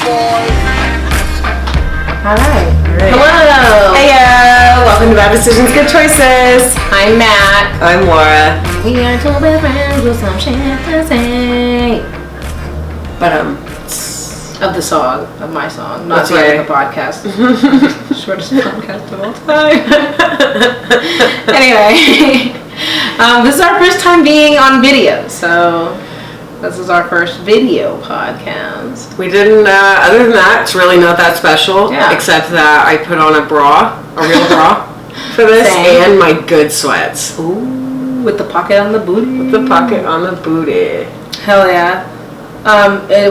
Alright. Hello. Heyo. Welcome to Bad Decisions, Good Choices. I'm Matt. I'm Laura. We are two best friends with some shit to say. Of the song, of my song, not starting a podcast. Shortest podcast of all time. Anyway, this is our first time being on video, so this is our first video podcast. We didn't, other than that, it's really not that special, except that I put on a bra, a real bra, for this, and my good sweats. Ooh, with the pocket on the booty. With the pocket on the booty. Hell yeah.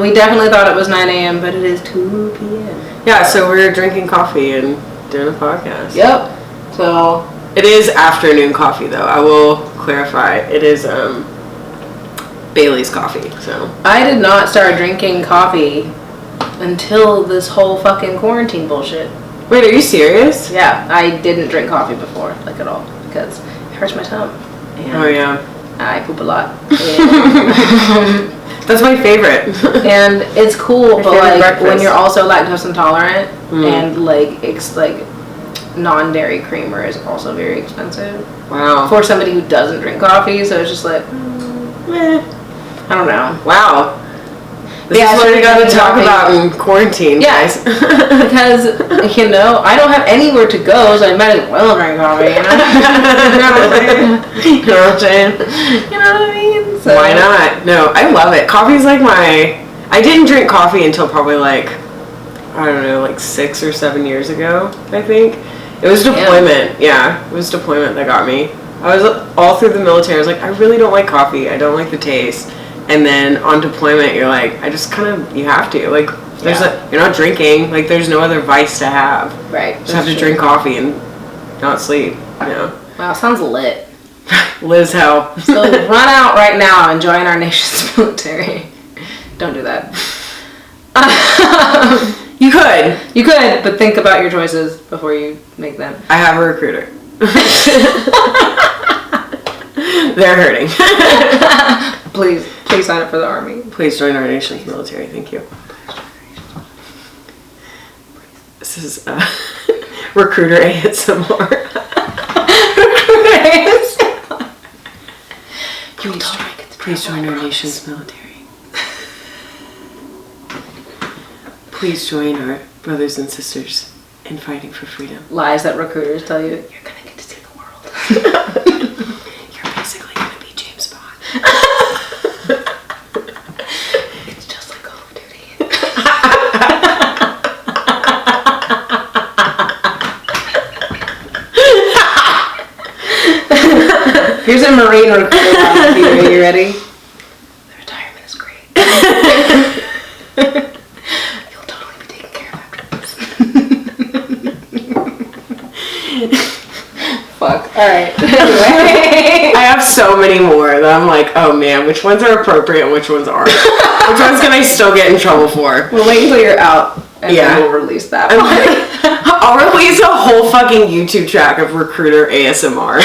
We definitely thought it was 9 a.m., but it is 2 p.m. Yeah, so we're drinking coffee and doing a podcast. Yep. So it is afternoon coffee, though. I will clarify. It is Bailey's coffee. So I did not start drinking coffee until this whole fucking quarantine bullshit. Wait, are you serious? Yeah, I didn't drink coffee before, like at all, because it hurts my tongue. Oh yeah. I poop a lot. That's my favorite. And it's cool, but like breakfast. when you're also lactose intolerant and like it's like non-dairy creamer is also very expensive. Wow. For somebody who doesn't drink coffee, so it's just like, I don't know. Wow. This is what we got to talk about in quarantine, guys. Because, you know, I don't have anywhere to go, so I might as well drink coffee, you know? You know what I'm saying? You know what I mean? So. Why not? No, I love it. Coffee's like I didn't drink coffee until probably like, I don't know, like 6 or 7 years ago, I think. It was deployment. Yeah, it was deployment that got me. I was all through the military. I was like, I really don't like coffee. I don't like the taste. And then on deployment, you're like, I just kind of, you have to. Like, you're not drinking. Like, there's no other vice to have. Right. You just have to drink coffee and not sleep, you know. Wow, sounds lit. Liz hell. So run out right now and join our nation's military. Don't do that. You could. You could, but think about your choices before you make them. I have a recruiter. They're hurting. Please sign up for the Army. Please join our nation's military. Thank you. This is recruiter ASMR. Recruiter ASMR. Please join our nation's military. Please join our brothers and sisters in fighting for freedom. Lies that recruiters tell you. You're gonna get to see the world. You're basically gonna be James Bond. It's just like Call of Duty. Here's a Marine recruiter video. Are you ready? The retirement is great. You'll totally be taken care of afterwards. Fuck. Alright. Anyway. I have so many more that I'm like, oh man, which ones are appropriate and which ones aren't? Which ones can I still get in trouble for? We'll wait until you're out and then we'll release that. I'll release a whole fucking YouTube track of recruiter ASMR.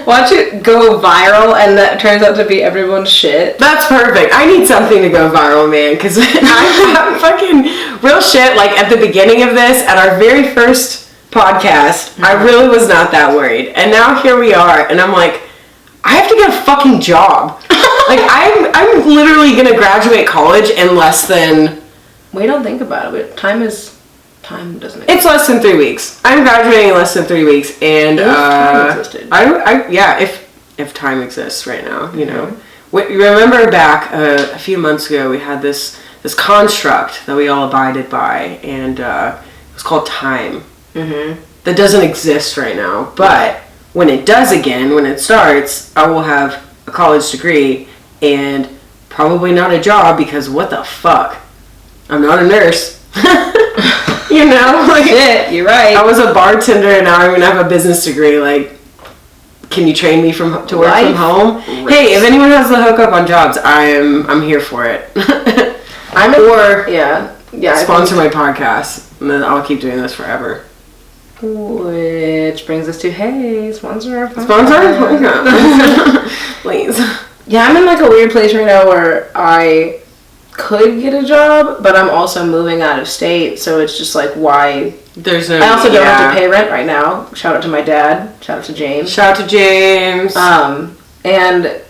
Watch it go viral and that turns out to be everyone's shit. That's perfect. I need something to go viral, man, because I'm fucking real shit. Like at the beginning of this, at our very first podcast, I really was not that worried. And now here we are, and I'm like, I have to get a fucking job. Like I'm literally gonna graduate college in less than. We don't think about it. Time doesn't exist. It's less than 3 weeks. I'm graduating in less than 3 weeks, and time existed. If time exists right now, you know. You remember back a few months ago, we had this construct that we all abided by, and it was called time. Mm-hmm. That doesn't exist right now, but when it does again, when it starts, I will have a college degree and probably not a job because what the fuck? I'm not a nurse. You know, like, shit, you're right. I was a bartender and now I'm gonna have a business degree. Like, can you train me to work from home? Risk. Hey, if anyone has the hookup on jobs, I'm here for it. Sponsor my podcast, and then I'll keep doing this forever. Which brings us to sponsor our podcast. Sponsor our podcast, please. Yeah, I'm in like a weird place right now where I could get a job, but I'm also moving out of state, so it's just like, why? There's no. I also don't have to pay rent right now. Shout out to my dad. Shout out to James. Shout out to James. And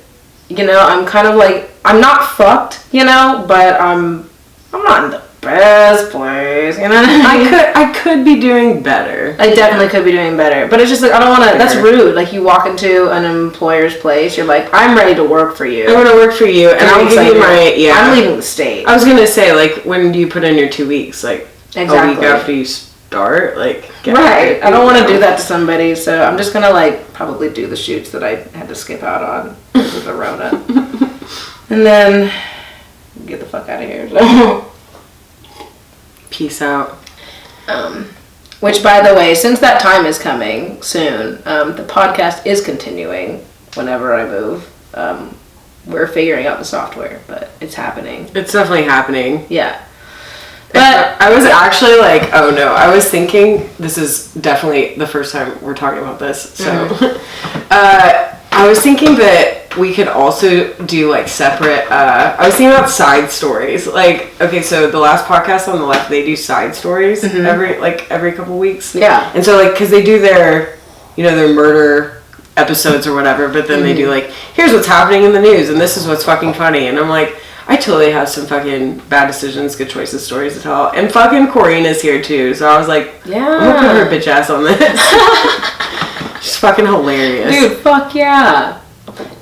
you know, I'm kind of like, I'm not fucked, you know, but I'm not in the best place, you know. I could be doing better. I definitely could be doing better, but it's just like, I don't want to. That's rude. Like, you walk into an employer's place, you're like, I'm ready to work for you. I want to work for you, and I'll give you my. Yeah. I'm leaving the state. I was gonna say, like, when do you put in your 2 weeks? Like, exactly. A week after you start, like. Right. I don't want to do that to somebody, so I'm just gonna like probably do the shoots that I had to skip out on because of the Rona, and then get the fuck out of here. So. Peace out. Which, by the way, since that time is coming soon, the podcast is continuing whenever I move. We're figuring out the software, but it's happening. It's definitely happening. Yeah. But I was actually like, oh no, I was thinking, this is definitely the first time we're talking about this, so I was thinking that we could also do like separate, I was thinking about side stories. Like, okay, so the last podcast on the left, they do side stories every couple weeks. Yeah. And so like, cause they do their, you know, their murder episodes or whatever, but then they do like, here's what's happening in the news and this is what's fucking funny. And I'm like, I totally have some fucking bad decisions, good choices, stories to tell. And fucking Corina's here too. So I was like, yeah, I'm gonna put her bitch ass on this. She's fucking hilarious. Dude, fuck yeah.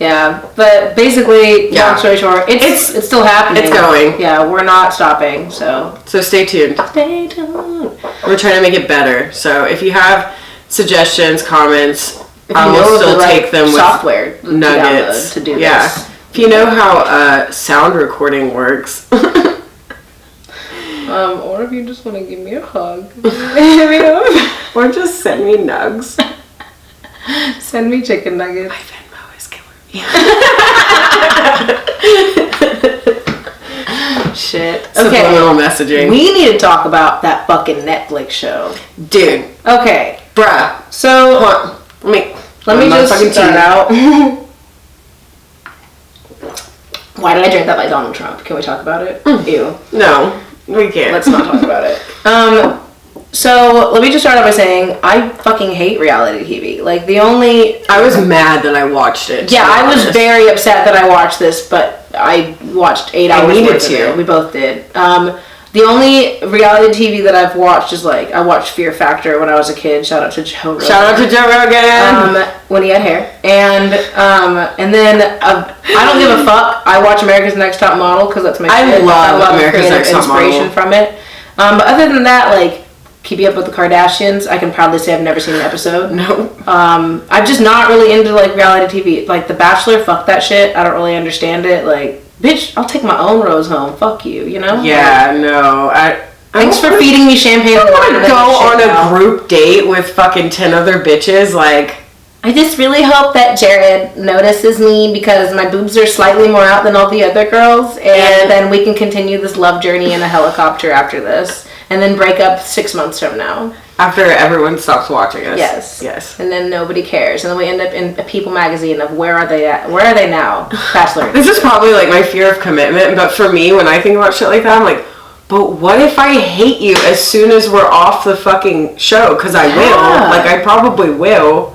Yeah, but basically, long story short, it's still happening. It's going. Yeah, we're not stopping, so stay tuned. Stay tuned. We're trying to make it better. So if you have suggestions, comments, I will still take them with software nuggets to do this. If you know how sound recording works. Or if you just want to give me a hug. Or just send me nugs. Send me chicken nuggets. My Venmo is killing me. Shit. Subliminal messaging. We need to talk about that fucking Netflix show. Dude. Okay. Bruh. So, let me just start out. Why did I drink that like Donald Trump? Can we talk about it? Ew. No, we can't. Let's not talk about it. So let me just start out by saying I fucking hate reality TV. Like I was mad that I watched it. Yeah, I was very upset that I watched this, but I watched 8 hours. I needed to. We both did. The only reality TV that I've watched is like, I watched Fear Factor when I was a kid. Shout out to Joe Rogan. Shout out to Joe Rogan. When he had hair. And then I don't give a fuck. I watch America's Next Top Model because that's my shit. I love America's Next Top Model. Inspiration from it. But other than that, like, Keeping Up with the Kardashians, I can proudly say I've never seen an episode. No. I'm just not really into like reality TV. Like The Bachelor, fuck that shit. I don't really understand it. Like, bitch, I'll take my own rose home. Fuck you, you know? Yeah, no. Thanks for feeding me champagne. I want to go on a group date with fucking 10 other bitches. Like, I just really hope that Jared notices me because my boobs are slightly more out than all the other girls, and then we can continue this love journey in a helicopter after this, and then break up 6 months from now. After everyone stops watching us. Yes. And then nobody cares, and then we end up in a People magazine of where are they at? Where are they now? Bachelor. This is probably like my fear of commitment, but for me, when I think about shit like that, I'm like, but what if I hate you as soon as we're off the fucking show? Because I will. Like, I probably will.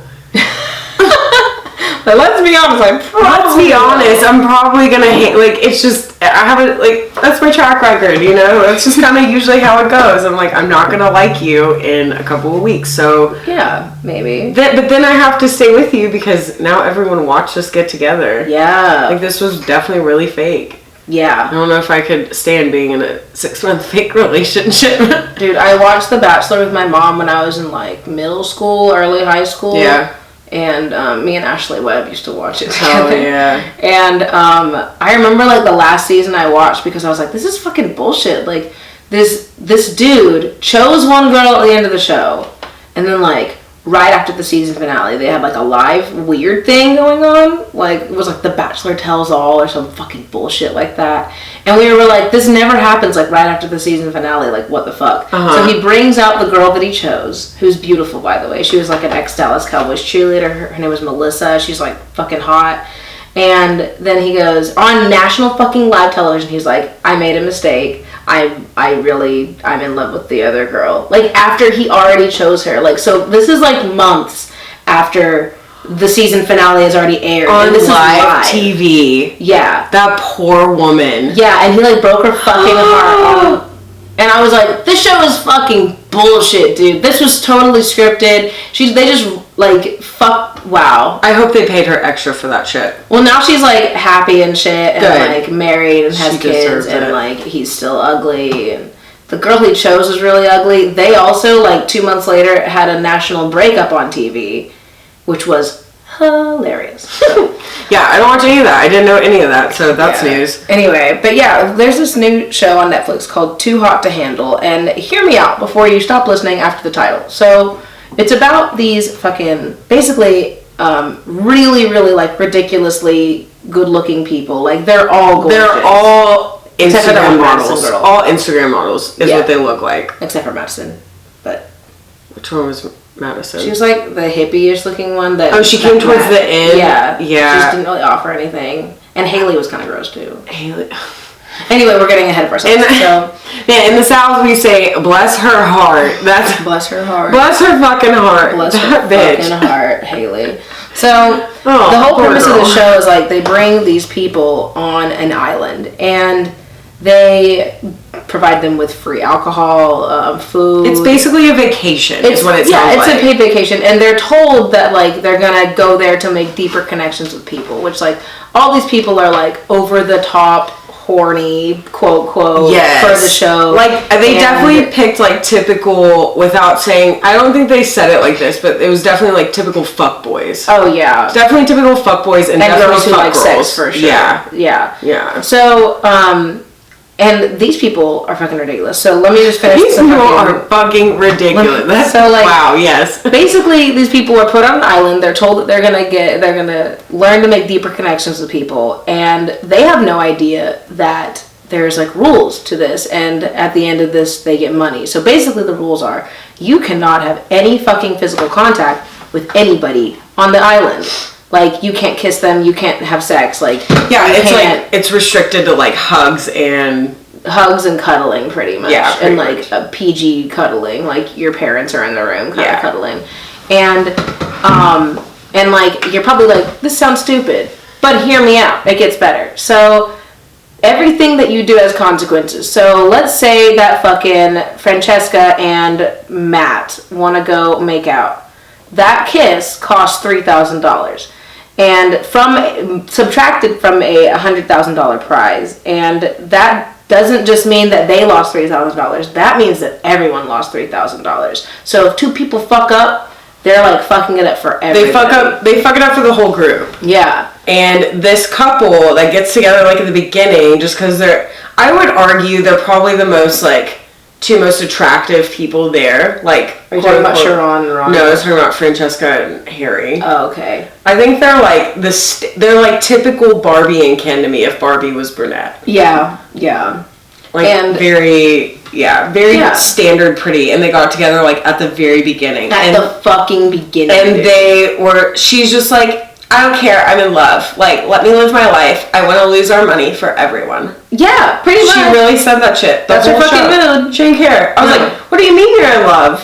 But let's be honest, I'm probably gonna hate, like, it's just, I haven't, like, that's my track record, you know? That's just kind of usually how it goes. I'm like, I'm not gonna like you in a couple of weeks, so. Yeah, maybe. But then I have to stay with you because now everyone watched us get together. Yeah. Like, this was definitely really fake. Yeah. I don't know if I could stand being in a 6-month fake relationship. Dude, I watched The Bachelor with my mom when I was in, like, middle school, early high school. Yeah. And me and Ashley Webb used to watch it together. Oh, yeah. And I remember, like, the last season I watched because I was like, this is fucking bullshit. Like, this dude chose one girl at the end of the show. And then, like, right after the season finale, they had, like, a live weird thing going on. Like, it was, like, The Bachelor Tells All or some fucking bullshit like that. And we were like, this never happens, like, right after the season finale. Like, what the fuck? Uh-huh. So he brings out the girl that he chose, who's beautiful, by the way. She was, like, an ex-Dallas Cowboys cheerleader. Her name was Melissa. She's, like, fucking hot. And then he goes, on national fucking live television, he's like, I made a mistake. I'm in love with the other girl. Like, after he already chose her. Like, so this is like months after the season finale has already aired. On and this live is TV. Yeah. That poor woman. Yeah, and he like broke her fucking heart. And I was like, this show is fucking bullshit, dude. This was totally scripted. They just like wow. I hope they paid her extra for that shit. Well, now she's like happy and shit, and Good. like married and has kids, and it. like he's still ugly, and the girl he chose was really ugly. They also like 2 months later had a national breakup on TV, which was hilarious. Yeah, I don't watch any of that. I didn't know any of that, so that's news. Anyway, but yeah, there's this new show on Netflix called Too Hot to Handle, and hear me out before you stop listening after the title. So it's about these fucking, basically, really, really like ridiculously good-looking people. Like they're all gorgeous. They're all Instagram models. Madison girl. All Instagram models is what they look like. Except for Madison, but which one was Madison? She was like the hippie-ish looking one. She came towards the end. Yeah. She just didn't really offer anything. And Haley was kind of gross too. Haley. Anyway, we're getting ahead of ourselves. In the South we say, bless her heart. That's bless her heart. Bless her fucking heart. Bless that her bitch. fucking heart, Haley. So the whole premise of the show is like they bring these people on an island and they provide them with free alcohol, food. It's basically a vacation. Is what it sounds like. Yeah, it's a paid vacation, and they're told that like they're gonna go there to make deeper connections with people, which like all these people are like over the top, horny, quote for the show. Like they definitely picked like typical, without saying. I don't think they said it like this, but it was definitely like typical fuckboys. Oh yeah, definitely typical fuckboys and definitely girls who like girls. sex for sure. Yeah. So and these people are fucking ridiculous. So let me just finish. These people are fucking ridiculous. So like, wow, yes. Basically, these people are put on an island. They're told that they're gonna learn to make deeper connections with people, and they have no idea that there's like rules to this. And at the end of this, they get money. So basically, the rules are you cannot have any fucking physical contact with anybody on the island. Like, you can't kiss them, you can't have sex, like... Yeah, it's restricted to, like, hugs and cuddling, pretty much. Yeah, and, like, a PG cuddling, like, your parents are in the room kind of cuddling. And, like, you're probably like, this sounds stupid. But hear me out, it gets better. So, everything that you do has consequences. So, let's say that fucking Francesca and Matt want to go make out. That kiss costs $3,000. And subtracted from a $100,000 prize, and that doesn't just mean that they lost $3,000. That means that everyone lost $3,000. So if two people fuck up, they're like fucking it up for everybody. They fuck it up for the whole group. Yeah. And this couple that gets together like at the beginning, just because I would argue they're probably the most like two most attractive people there. Like, are you talking about Sharon and Ron? No, I was talking about Francesca and Harry. Oh, okay. I think they're like they're like typical Barbie and Ken to me if Barbie was brunette. Yeah. Like, and very standard pretty, and they got together like at the very beginning. The fucking beginning. And she's just like, I don't care, I'm in love. Like, let me live my life. I want to lose our money for everyone. Yeah, pretty much. She really said that shit. That's her fucking mood. She didn't care. I was like, what do you mean you're in love?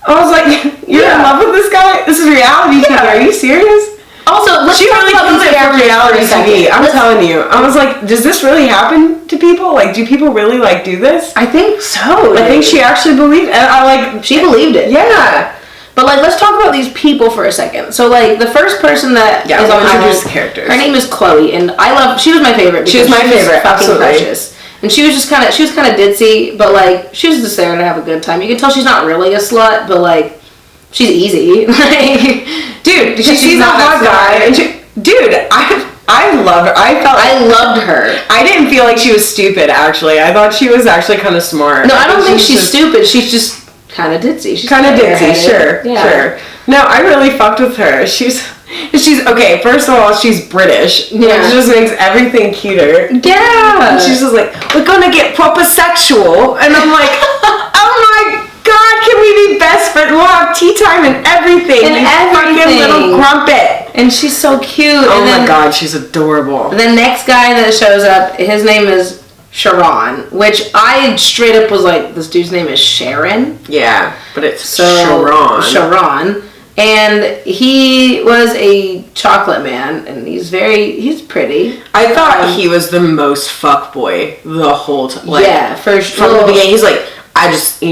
I was like, you're in love with this guy? This is reality TV. Are you serious? Also, let's talk about these characters reality TV. I'm telling you. I was like, does this really happen to people? Like, do people really like do this? I think so. I think she actually believed it. She believed it. Yeah. But, like, let's talk about these people for a second. So, like, the first person that is on introduce the characters. Her name is Chloe, and she was my favorite. She was my favorite, fucking precious. And she was kind of ditzy, but, like, she was just there to have a good time. You can tell she's not really a slut, but, like, she's easy. Dude, she's a hot guy. I love her. I loved her. I didn't feel like she was stupid, actually. I thought she was actually kind of smart. No, I don't think she's stupid. She's just kind of ditzy. She's kind of ditzy, sure. No, I really fucked with her. She's okay. First of all, she's British, which just makes everything cuter. Yeah, and she's just like, we're gonna get proper sexual, and I'm like, oh my god, can we be best friends? We'll have tea time and everything. And everything. Fucking little grumpet. And she's so cute. Oh my god, she's adorable. The next guy that shows up, his name is Sharon, which I straight up was like, this dude's name is Sharon. Yeah, but it's Sharon. Sharon. And he was a chocolate man, and he's pretty. I thought he was the most fuckboy the whole time. Like, yeah, for sure. From the beginning, he's like, I just,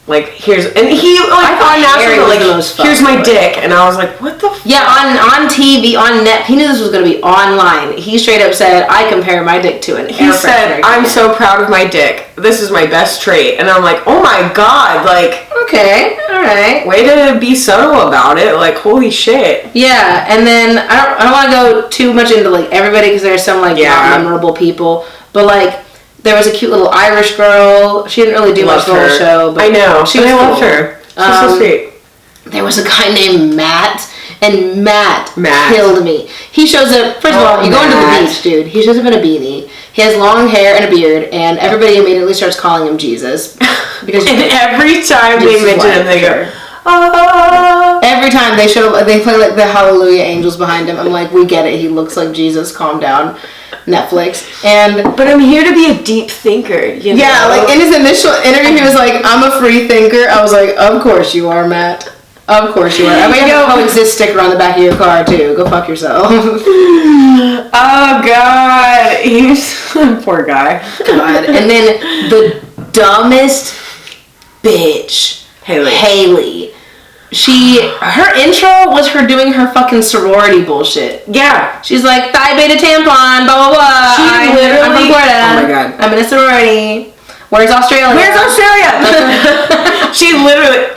like, here's, and he, like, I thought Harry was the most here's my dick, and I was like, what the fuck? Yeah, on TV, on net, he knew this was going to be online. He straight up said, I compare my dick to an air He said, I'm so proud of my dick. This is my best trait. And I'm like, oh my god, like... Okay, alright. Way to be subtle about it, like, holy shit. Yeah, and then, I don't want to go too much into, like, everybody, because there's some, like, not memorable people, but, like, there was a cute little Irish girl. She didn't really do much the whole show. But I know. I loved her. She's so sweet. There was a guy named Matt, and Matt killed me. He shows up, first of all, you go into the beach, dude. He shows up in a beanie. He has long hair and a beard, and everybody immediately starts calling him Jesus. Because and every time they mention him, they go, oh. Every time they play like the Hallelujah Angels behind him. I'm like, we get it. He looks like Jesus. Calm down. Netflix. But I'm here to be a deep thinker, you know? Yeah, like in his initial interview, he was like, I'm a free thinker. I was like, of course you are, Matt. Of course you are. I mean, you have a coexist sticker on the back of your car, too. Go fuck yourself. Oh, God. He's poor guy. God. And then the dumbest bitch, Haley. Her intro was her doing her fucking sorority bullshit. Yeah. She's like, Phi Beta Tampon, blah, blah, blah. I'm from Florida. Oh my god. I'm in a sorority. Where's Australia? She literally,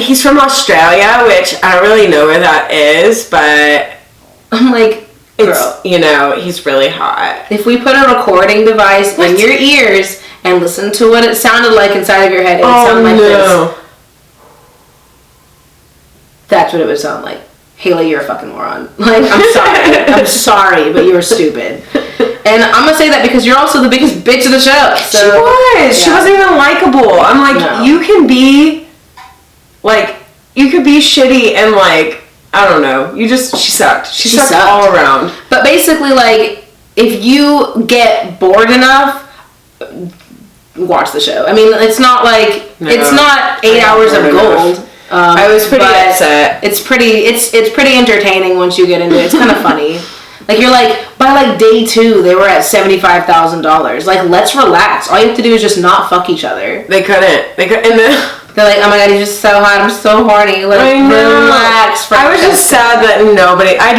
he's from Australia, which I don't really know where that is, but I'm like, it's, he's really hot. If we put a recording device in your ears and listen to what it sounded like inside of your head, it would sound like this. That's what it would sound like. Haley, you're a fucking moron. Like, I'm sorry. I'm sorry, but you're stupid. And I'm gonna say that because you're also the biggest bitch of the show. So, she was. Yeah. She wasn't even likable. I'm like, no. You could be shitty and like, I don't know. She sucked. She sucked all around. But basically, like, if you get bored enough, watch the show. I mean, it's not like, it's not 8 hours of gold. I was pretty upset. It's pretty entertaining once you get into it. It's kind of funny. Like, you're like, by like day 2, they were at $75,000. Like, let's relax. All you have to do is just not fuck each other. They couldn't. And then they're like, oh my god, he's just so hot. I'm so horny. Relax. I was just sad that nobody. I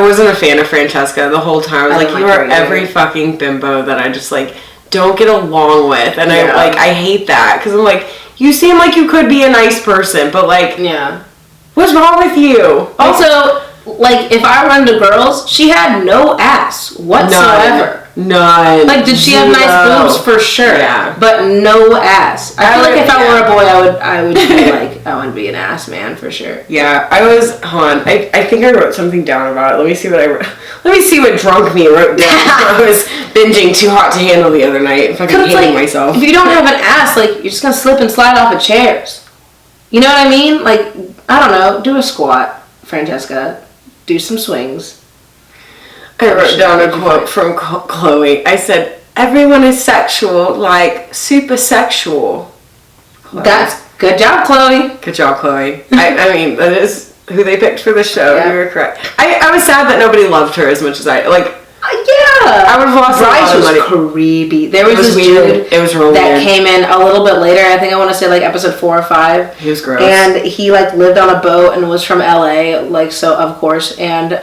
wasn't a fan of Francesca the whole time. I was like, you are every fucking bimbo that I just like don't get along with, and I hate that because I'm like. You seem like you could be a nice person, but like, what's wrong with you? Also, like, if I run to girls, she had no ass whatsoever. None. Like, did she have nice boobs? For sure. Yeah. But no ass. I feel like if I were a boy, I would be like, I would be an ass man for sure. Yeah, hold on. I think I wrote something down about it. Let me see what I wrote. Let me see what drunk me wrote down. I was binging Too Hot to Handle the other night. Fucking hating myself. If you don't have an ass, like, you're just gonna slip and slide off of chairs. You know what I mean? Like, I don't know. Do a squat, Francesca. Do some swings. I wrote down a quote from Chloe. I said, everyone is sexual, like super sexual. Chloe. That's good job, Chloe. Good job, Chloe. I mean, that is who they picked for the show. Yeah. You were correct. I was sad that nobody loved her as much as I like. Yeah, I would have lost Bryce a lot of money. Creepy. There was this dude it was real that weird. Came in a little bit later. I think I want to say like episode 4 or 5. He was gross. And he like lived on a boat and was from LA, like so of course. And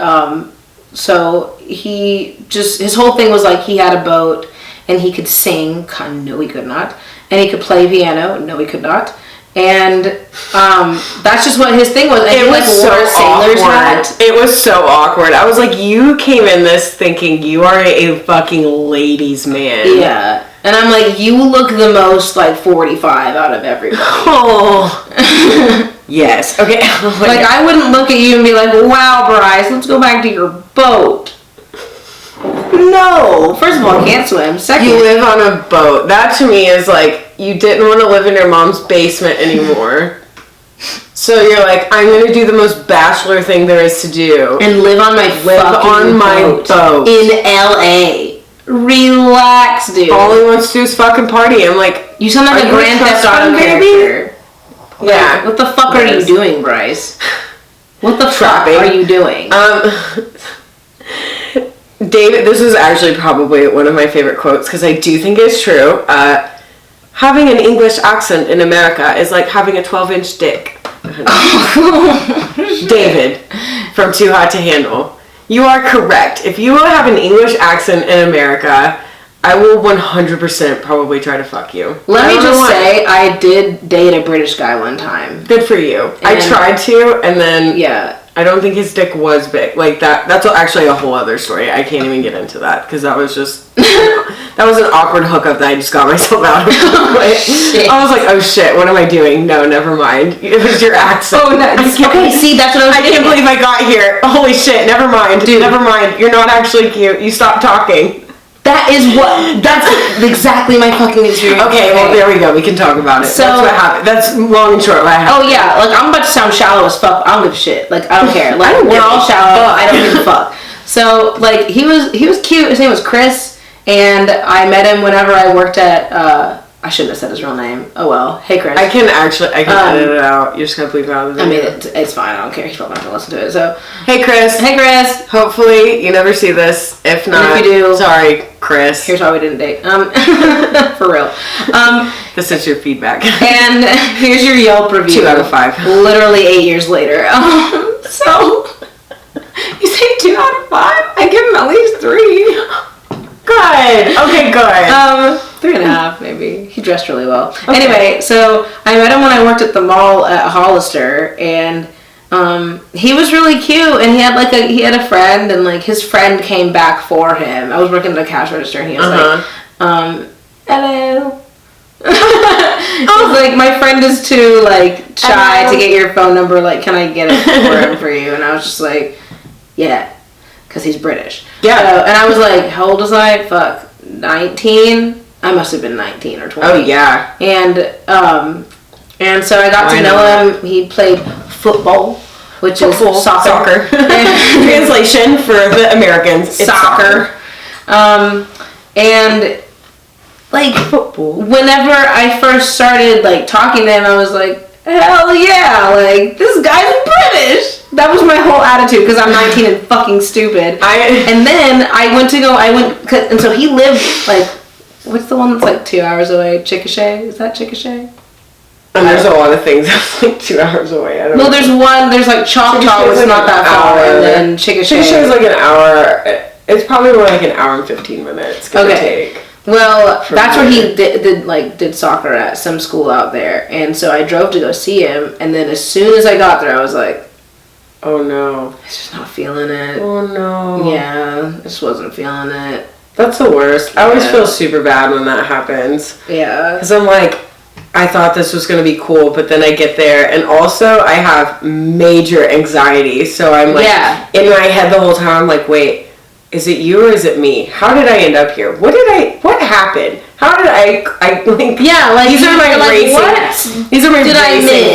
so he just his whole thing was like he had a boat and he could sing. No, he could not. And he could play piano. No, he could not. And that's just what his thing was. And it he was like so wore a sailor's hat. It was so awkward. I was like, you came in this thinking you are a fucking ladies' man. Yeah. And I'm like, you look the most like 45 out of everybody. Oh. Yes. Okay. Like, I wouldn't look at you and be like, wow, Bryce, let's go back to your boat. No. First of all, I can't swim. Second, you live on a boat. That to me is like, you didn't want to live in your mom's basement anymore. So you're like, I'm gonna do the most bachelor thing there is to do. And live on my boat. In LA. Relax, dude. All he wants to do is fucking party. I'm like, you sound like a Grand Theft Auto character. Yeah. What the fuck are you doing, Bryce? What the fuck are you doing? David, this is actually probably one of my favorite quotes because I do think it's true. Having an English accent in America is like having a 12-inch dick. David from Too Hot to Handle. You are correct. If you have an English accent in America, I will 100% probably try to fuck you. Let me just say, I did date a British guy one time. Good for you. I tried to, and then... Yeah. I don't think his dick was big. Like, that's actually a whole other story. I can't even get into that, because that was just... that was an awkward hookup that I just got myself out of. I was like, oh shit, what am I doing? No, never mind. It was your accent. Oh, no. Okay, see, that's what I can't believe I got here. Holy shit, never mind. Dude, never mind. You're not actually cute. You stopped talking. That's exactly my fucking experience. Okay, well, there we go. We can talk about it. So, that's what happened. That's long and short what happened. Oh, yeah. Like, I'm about to sound shallow as fuck. I don't give a shit. Like, I don't care. Like, we're all shallow. I don't give a fuck. So, like, he was cute. His name was Chris. And I met him whenever I worked at, I shouldn't have said his real name. Oh, well. Hey, Chris. I can edit it out. You're just going to bleep out of the video. I mean, it's fine. I don't care. He's probably not going to listen to it. So, hey, Chris. Hey, Chris. Hopefully you never see this. If not, and if you do, sorry, Chris. Here's why we didn't date. For real. This is your feedback. And here's your Yelp review. 2 out of 5. Literally 8 years later. So, you say 2 out of 5? I give him at least 3. Good. Okay, good. 3.5 maybe. He dressed really well. Okay. Anyway, so I met him when I worked at the mall at Hollister, and he was really cute, and he had a friend, and like his friend came back for him. I was working at the cash register, and he was like, hello. I was like, my friend is too like shy to get your phone number. Like, can I get it for you? And I was just like, yeah. Because he's British. Yeah. So, and I was like, how old was I? 19? I must have been 19 or 20. Oh, yeah. And so I got to know him. He played football, which is soccer. Translation for the Americans. It's soccer. And like, football. Whenever I first started like talking to him, I was like, hell yeah, like, this guy's British. That was my whole attitude, because I'm 19 and fucking stupid. And then and so he lived, like, what's the one that's like 2 hours away? Chickasha? Is that Chickasha? And there's a lot of things that's like 2 hours away. I don't know. There's like Choctaw, it's like not that far, and then Chickasha. Chickasha is like an hour, it's probably more like an hour and 15 minutes. Okay. Well, that's where he did soccer at some school out there, and so I drove to go see him, and then as soon as I got there, I was like, oh no. I was just not feeling it. Oh no. Yeah, I just wasn't feeling it. That's the worst. I always feel super bad when that happens. Yeah. Because I'm like, I thought this was going to be cool, but then I get there, and also I have major anxiety, so I'm like, in my head the whole time, I'm like, wait, is it you or is it me? How did I end up here? What happened? How did I think? Yeah, like, these are my racing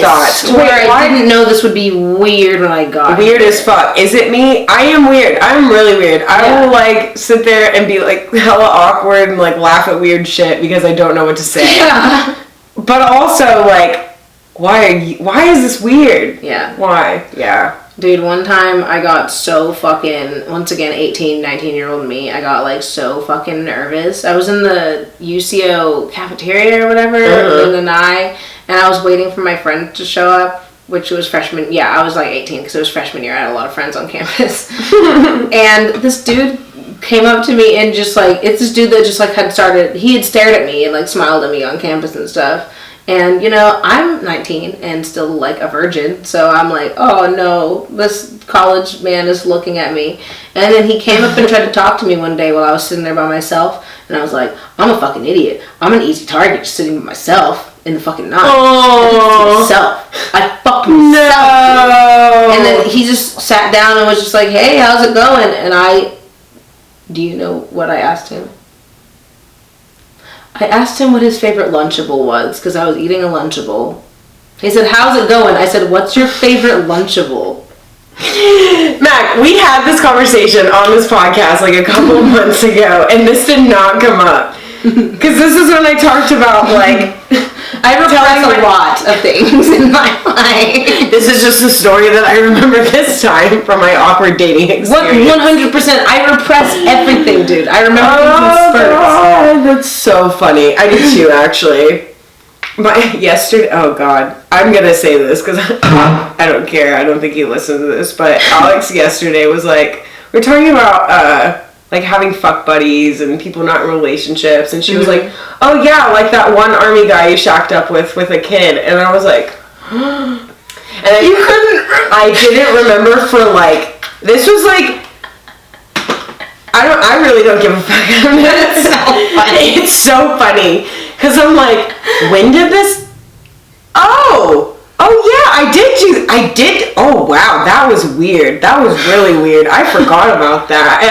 thoughts. Wait, I didn't know this would be weird when I got weird as fuck. Is it me? I am weird. I'm really weird. I will like sit there and be like hella awkward and like laugh at weird shit because I don't know what to say. Yeah. But also like, why is this weird? Yeah. Why? Yeah. Dude, one time I got so fucking, once again, 18, 19-year-old me, I got like so fucking nervous. I was in the UCO cafeteria or whatever, and I was waiting for my friend to show up, which was freshman, I was like 18 because it was freshman year. I had a lot of friends on campus. And this dude came up to me and just like, it's this dude that just like he had stared at me and like smiled at me on campus and stuff. And, you know, I'm 19 and still, like, a virgin. So I'm like, oh, no, this college man is looking at me. And then he came up and tried to talk to me one day while I was sitting there by myself. And I was like, I'm a fucking idiot. I'm an easy target just sitting by myself in the fucking night. Oh. I fucked myself. No. And then he just sat down and was just like, hey, how's it going? Do you know what I asked him? I asked him what his favorite Lunchable was, because I was eating a Lunchable, He said, how's it going? I said, what's your favorite Lunchable? Mac, we had this conversation on this podcast like a couple of months ago, and this did not come up. Because this is when I talked about, like... I repress a lot of things in my life. This is just a story that I remember this time from my awkward dating experience. 100%. I repress everything, dude. I remember things in spurts. God, that's so funny. I do too, actually. Oh God, I'm gonna say this because I don't care. I don't think he listened to this, but Alex yesterday was like, we're talking about like having fuck buddies and people not in relationships, and she was like, oh yeah, like that one army guy you shacked up with a kid, and I was like, and I didn't remember for like, this was like, I really don't give a fuck. It's so funny. It's so funny. Because I'm like, when did this? Oh yeah, I did. Oh wow, that was weird. That was really weird. I forgot about that.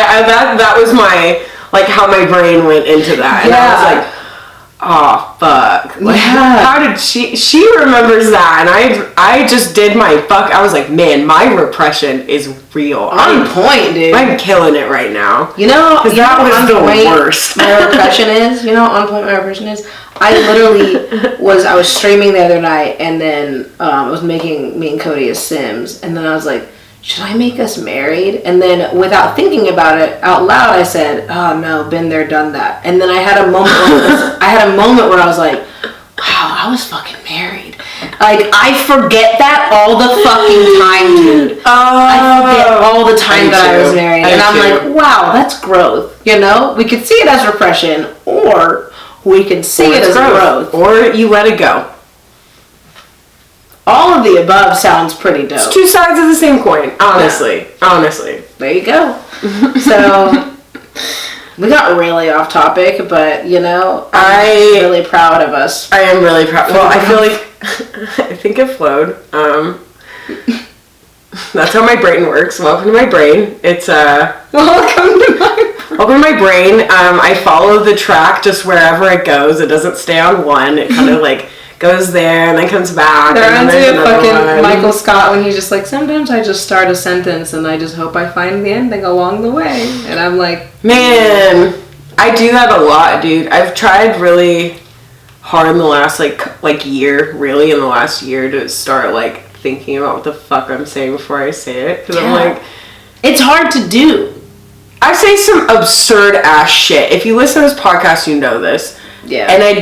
That was my, like, how my brain went into that. And I was like, oh fuck. Like, how did she remembers that, and I just did my fuck. I was like, man, my repression is real. On point, dude. I'm killing it right now. You know, because that was the worst. My repression is, on point my repression is, I literally I was streaming the other night, and then I was making me and Cody as Sims, and then I was like, should I make us married? And then without thinking about it out loud, I said, oh no, been there, done that. And then I had a moment where I was like, wow, I was fucking married. Like, I forget that all the fucking time, dude. I forget all the time that I was married. And I'm like, wow, that's growth. We could see it as repression, or we could see it as growth. Or you let it go. All of the above sounds pretty dope. It's two sides of the same coin, honestly. Yeah. Honestly. There you go. So, we got really off topic, but, I'm really proud of us. I am really proud. Well, I feel like, I think it flowed. That's how my brain works. Welcome to my brain. It's, Welcome to my brain. Welcome to my brain. I follow the track just wherever it goes. It doesn't stay on one. It kind of, like, goes there and then comes back. There reminds me of fucking Michael Scott when he's just like, sometimes I just start a sentence and I just hope I find the ending along the way. And I'm like, man, I do that a lot, dude. I've tried really hard in the last like year, really in the last year, to start like thinking about what the fuck I'm saying before I say it. Because I'm like, it's hard to do. I say some absurd ass shit. If you listen to this podcast, you know this. Yeah. And I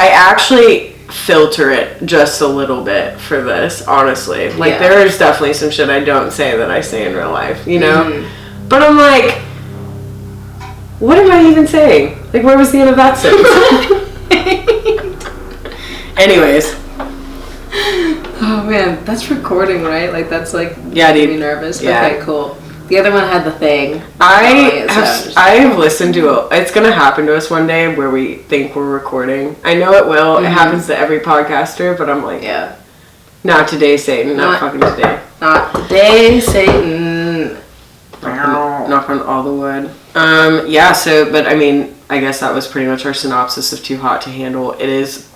actually filter it just a little bit for this, honestly. Like, there is definitely some shit I don't say that I say in real life, But I'm like, what am I even saying? Like, where was the end of that sentence? Anyways. Oh man, that's recording, right? Like, that's like, yeah, dude. Me nervous. Yeah. Okay, cool. The other one had the thing. I've listened to it. It's gonna happen to us one day where we think we're recording. I know it will. Mm-hmm. It happens to every podcaster, but I'm like, not today, Satan. Not fucking today. Not today, Satan. Knock on all the wood. But I mean, I guess that was pretty much our synopsis of Too Hot to Handle. It's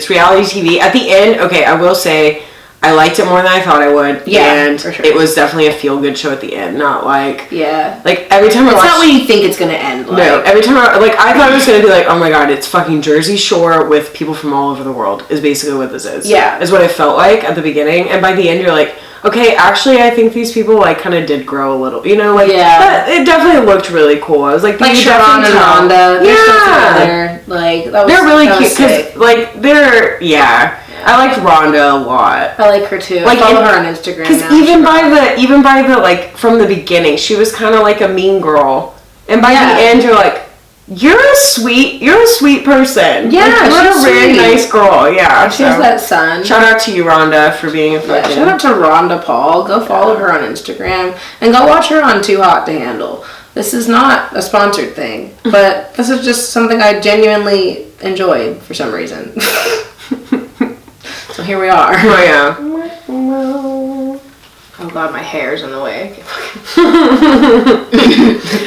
reality TV. At the end, okay, I will say, I liked it more than I thought I would. Yeah, and for sure. It was definitely a feel-good show at the end, not like... Yeah. Like, every time I watched... It's not what you think it's gonna end like. No, every time I thought it was gonna be like, oh my god, it's fucking Jersey Shore with people from all over the world, is basically what this is. Yeah. Is what it felt like at the beginning, and by the end you're like, okay, actually I think these people, like, kind of did grow a little, Yeah. It definitely looked really cool. I was like Sharon and Rhonda, they're still together. Like, they're really cute, because, like, I liked Rhonda a lot. I like her too. I follow her on Instagram now. Because even by the like, from the beginning, she was kind of like a mean girl, and by the end, you're like, you're a sweet person. Yeah, like, you're a very nice girl. Yeah, she has that son. Shout out to you, Rhonda, for being a fucking. Shout out to Rhonda Paul. Go follow her on Instagram and go watch her on Too Hot to Handle. This is not a sponsored thing, but this is just something I genuinely enjoyed for some reason. So here we are. Oh yeah. Oh god, my hair's in the way.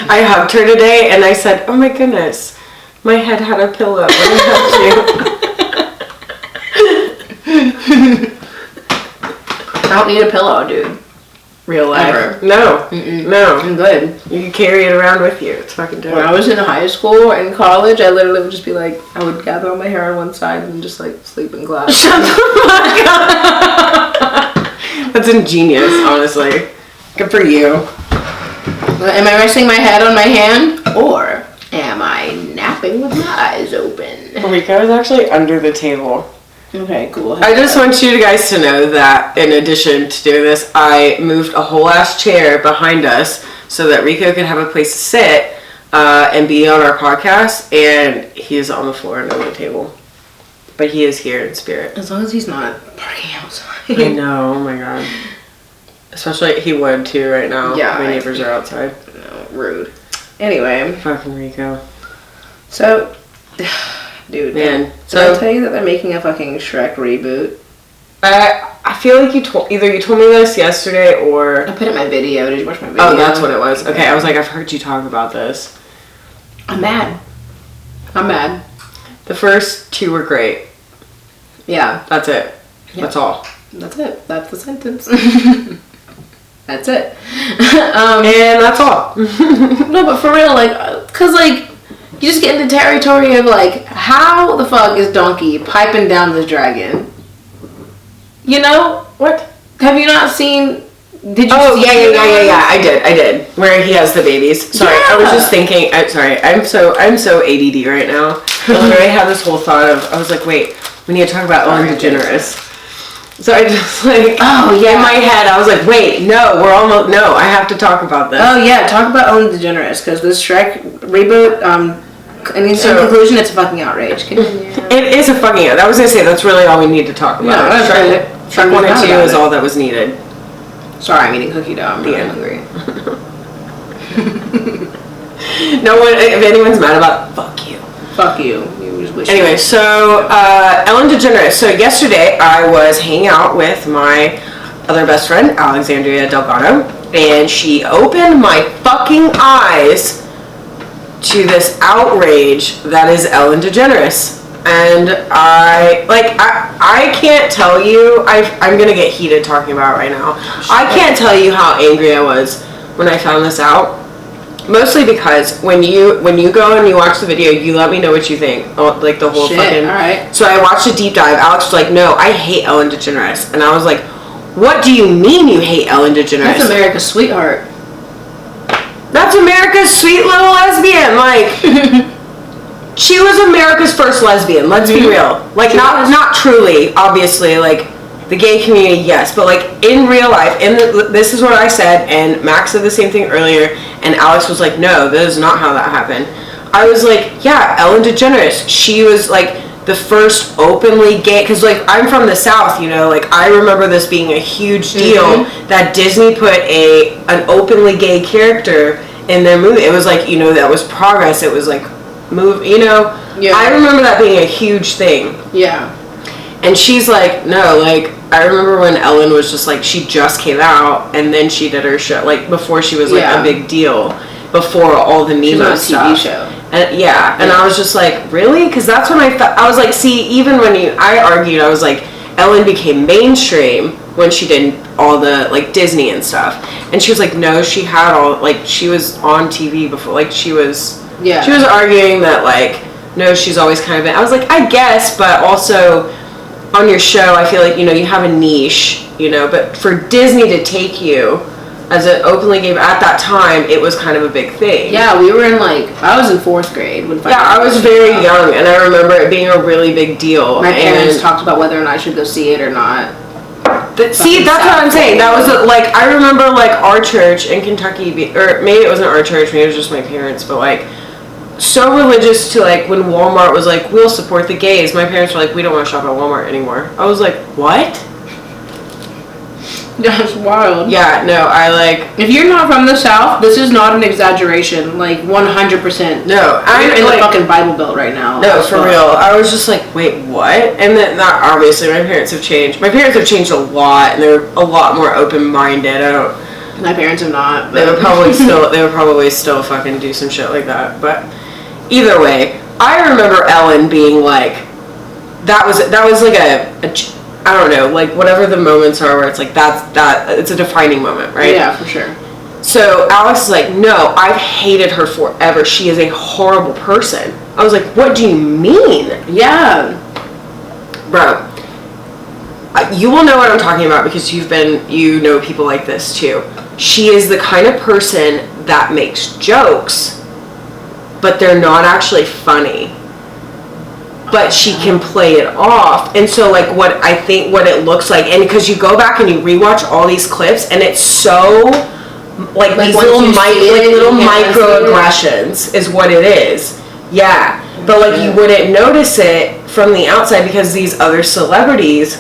I hugged her today and I said, oh my goodness, my head had a pillow when I hugged you. I don't need a pillow, dude. Real life. Ever. No. No. I'm good. You can carry it around with you. It's fucking dope. When I was in high school and college, I literally would just be like, I would gather all my hair on one side and just like sleep in class. Shut the fuck up. That's ingenious, honestly. Good for you. Am I resting my head on my hand? Or am I napping with my eyes open? Rico is actually under the table. Okay, cool. I just want you guys to know that in addition to doing this, I moved a whole ass chair behind us so that Rico could have a place to sit and be on our podcast, and he is on the floor and under the table. But he is here in spirit. As long as he's not parking outside. I know, oh my god. Especially, he would too right now. Yeah. My neighbors are outside. No, rude. Anyway. Fucking Rico. So... Dude, man. Did I tell you that they're making a fucking Shrek reboot? I feel like you told me this yesterday or I put it in my video. Did you watch my video? Oh, that's what it was. Okay, I was like, I've heard you talk about this. I'm mad. The first 2 were great. Yeah. That's it. Yep. That's all. That's it. That's the sentence. That's it. And that's all. No, but for real, like, cause like. You just get into territory of like, how the fuck is Donkey piping down this dragon? You know? What? Have you not seen? Did you? Oh, yeah. I did. Where he has the babies. Sorry, yeah. I was just thinking. I'm so ADD right now. I had this whole thought of. I was like, wait, we need to talk about Ellen DeGeneres. So I just like, oh yeah, in my head I was like, wait, no, I have to talk about this. Oh yeah, talk about Ellen DeGeneres, because this Shrek reboot, in conclusion, it's a fucking outrage. It is a fucking outrage. I was gonna say that's really all we need to talk about. Yeah, Shrek 1 and 2 is all that was needed. Sorry, I'm eating cookie dough. I'm really hungry. No one, if anyone's mad about, fuck you. Fuck you. Anyway, so Ellen DeGeneres. So yesterday I was hanging out with my other best friend, Alexandria Delgado, and she opened my fucking eyes to this outrage that is Ellen DeGeneres. And I can't tell you, I'm gonna get heated talking about it right now. I can't tell you how angry I was when I found this out. Mostly because when you go and you watch the video, you let me know what you think. Oh, like the whole fucking. Alright. So I watched a deep dive. Alex was like, "No, I hate Ellen DeGeneres," and I was like, "What do you mean you hate Ellen DeGeneres?" That's America's sweetheart. That's America's sweet little lesbian. Like, she was America's first lesbian. Let's be real. Like, not truly, obviously. Like. The gay community, yes, but like in real life, this is what I said, and Max said the same thing earlier, and Alex was like, no, that is not how that happened. I was like, yeah, Ellen DeGeneres, she was like the first openly gay, because like I'm from the South, you know, like I remember this being a huge deal that Disney put an openly gay character in their movie. It was like, you know, that was progress. It was like you know. Yeah. I remember that being a huge thing. Yeah. And she's like, no, like, I remember when Ellen was just like, she just came out, and then she did her show, like, before she was, like, a big deal, before all the Nemo stuff. TV show. And, and I was just like, really? Because that's when I was like, see, even when I argued, I was like, Ellen became mainstream when she did all the, like, Disney and stuff. And she was like, no, she had all, like, she was on TV before, like, she was arguing that, like, no, she's always kind of been, I was like, I guess, but also on your show, I feel like, you know, you have a niche, you know, but for Disney to take you as an openly gay, at that time, it was kind of a big thing. Yeah, we were in, like, I was in 4th grade. I was very young, and I remember it being a really big deal. My parents talked about whether or not I should go see it or not. See, that's what I'm saying. That was, like, I remember, like, our church in Kentucky, or maybe it wasn't our church, maybe it was just my parents, but, like, so religious to, like, when Walmart was like, we'll support the gays, my parents were like, we don't want to shop at Walmart anymore. I was like, what? That's wild. Yeah, no, if you're not from the South, this is not an exaggeration, like, 100%. No, I'm in the fucking Bible Belt right now. No, for real. I was just like, wait, what? And then, obviously, my parents have changed. My parents have changed a lot, and they're a lot more open-minded. My parents have not. They would probably still fucking do some shit like that, but either way, I remember Ellen being like, that was like I don't know, like whatever the moments are where it's like it's a defining moment, right? Yeah, for sure. So Alex is like, no, I've hated her forever. She is a horrible person. I was like, what do you mean? Yeah. Bro, you will know what I'm talking about because you know people like this too. She is the kind of person that makes jokes, but they're not actually funny. But she can play it off. And so like what it looks like, and because you go back and you rewatch all these clips and it's so like these little microaggressions is what it is. Yeah. But like you wouldn't notice it from the outside because these other celebrities,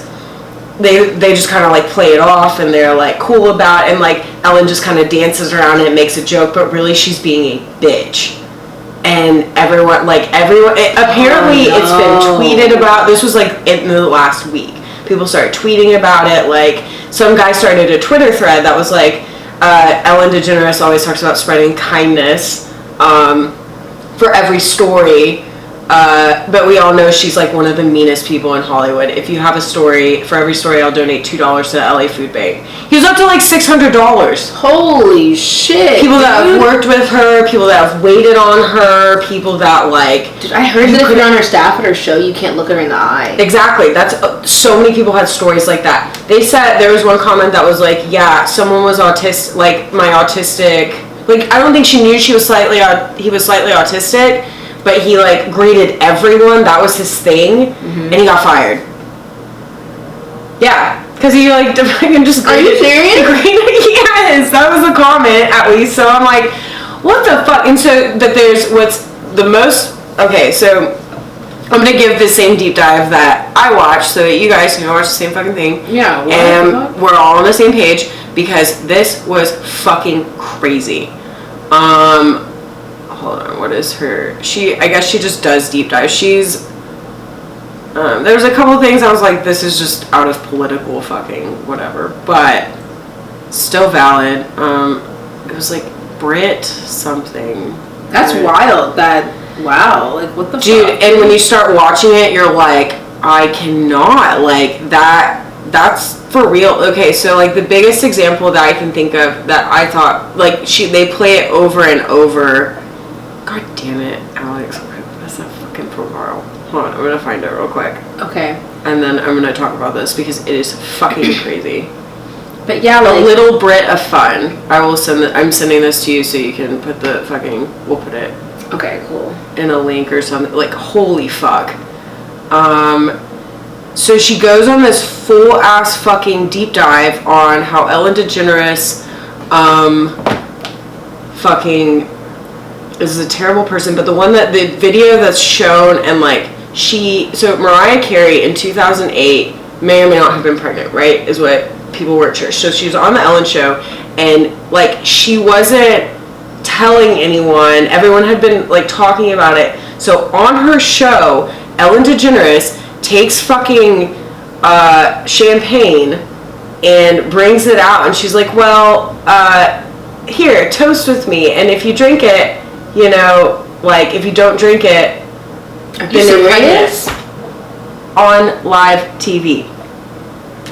they just kind of like play it off and they're like cool about it, and like Ellen just kind of dances around and makes a joke, but really she's being a bitch. And everyone apparently it's been tweeted about. This was like in the last week. People started tweeting about it. Like some guy started a Twitter thread that was like, Ellen DeGeneres always talks about spreading kindness for every story. But we all know she's like one of the meanest people in Hollywood. If you have a story, for every story I'll donate $2 to the LA Food Bank. He was up to like $600. Holy shit. People that have worked with her, people that have waited on her, people that like... Dude, I heard that if you're on her staff at her show, you can't look her in the eye. Exactly. That's so many people had stories like that. They said, there was one comment that was like, yeah, someone was autistic, like my autistic... Like, I don't think she knew he was slightly autistic, but he like greeted everyone. That was his thing, and he got fired. Yeah, because he like just. Are you serious? Yes, that was the comment at least. So I'm like, what the fuck? And so that there's what's the most. Okay, so I'm gonna give the same deep dive that I watched, so that you guys can watch the same fucking thing. Yeah. And we're all on the same page because this was fucking crazy. Hold on, what is her? I guess she just does deep dive. She's, there's a couple things I was like, this is just out of political fucking whatever, but still valid. It was like Brit something. That's wild. Wow, like what the dude, fuck? and when you start watching it, you're like, I cannot, like that's for real. Okay, so like the biggest example that I can think of that I thought, like they play it over and over. God damn it, Alex. That's that fucking profile. Hold on, I'm gonna find it real quick. Okay. And then I'm gonna talk about this because it is fucking crazy. But yeah, like... A little bit of fun. I'm sending this to you so you can put we'll put it. Okay, cool. In a link or something. Like, holy fuck. So she goes on this full ass fucking deep dive on how Ellen DeGeneres, fucking is a terrible person, but the video that's shown and like so Mariah Carey in 2008 may or may not have been pregnant, right? Is what people were at church. So she was on the Ellen show and like she wasn't telling anyone. Everyone had been like talking about it. So on her show, Ellen DeGeneres takes fucking champagne and brings it out, and she's like, well, here, toast with me, and if you drink it, you know, like if you don't drink it, then you're pregnant. On live TV.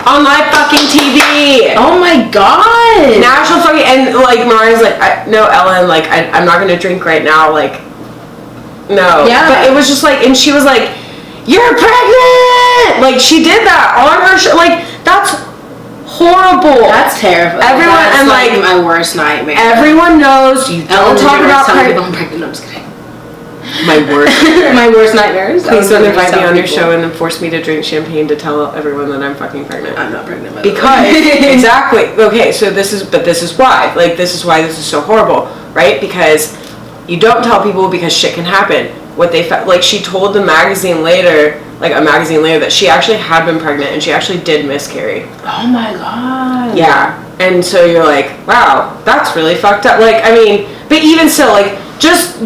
On live fucking TV. Oh my god. National fucking, and like Mariah's like, no, Ellen, like I'm not gonna drink right now, like no. Yeah. But it was just like, and she was like, you're pregnant! Like she did that on her show. Like that's horrible. That's terrible. Everyone, that's and like my worst nightmare. Everyone knows you don't talk about people I'm pregnant. I'm just kidding. My worst. My worst nightmares. Please don't invite me on your show and then force me to drink champagne to tell everyone that I'm fucking pregnant. I'm not pregnant. Because exactly. Okay, so this is why. Like this is why this is so horrible, right? Because you don't tell people because shit can happen. What they like, she told a magazine later that she actually had been pregnant and she actually did miscarry. Oh my god. Yeah, and so you're like, wow, that's really fucked up. Like, I mean, but even still, like, just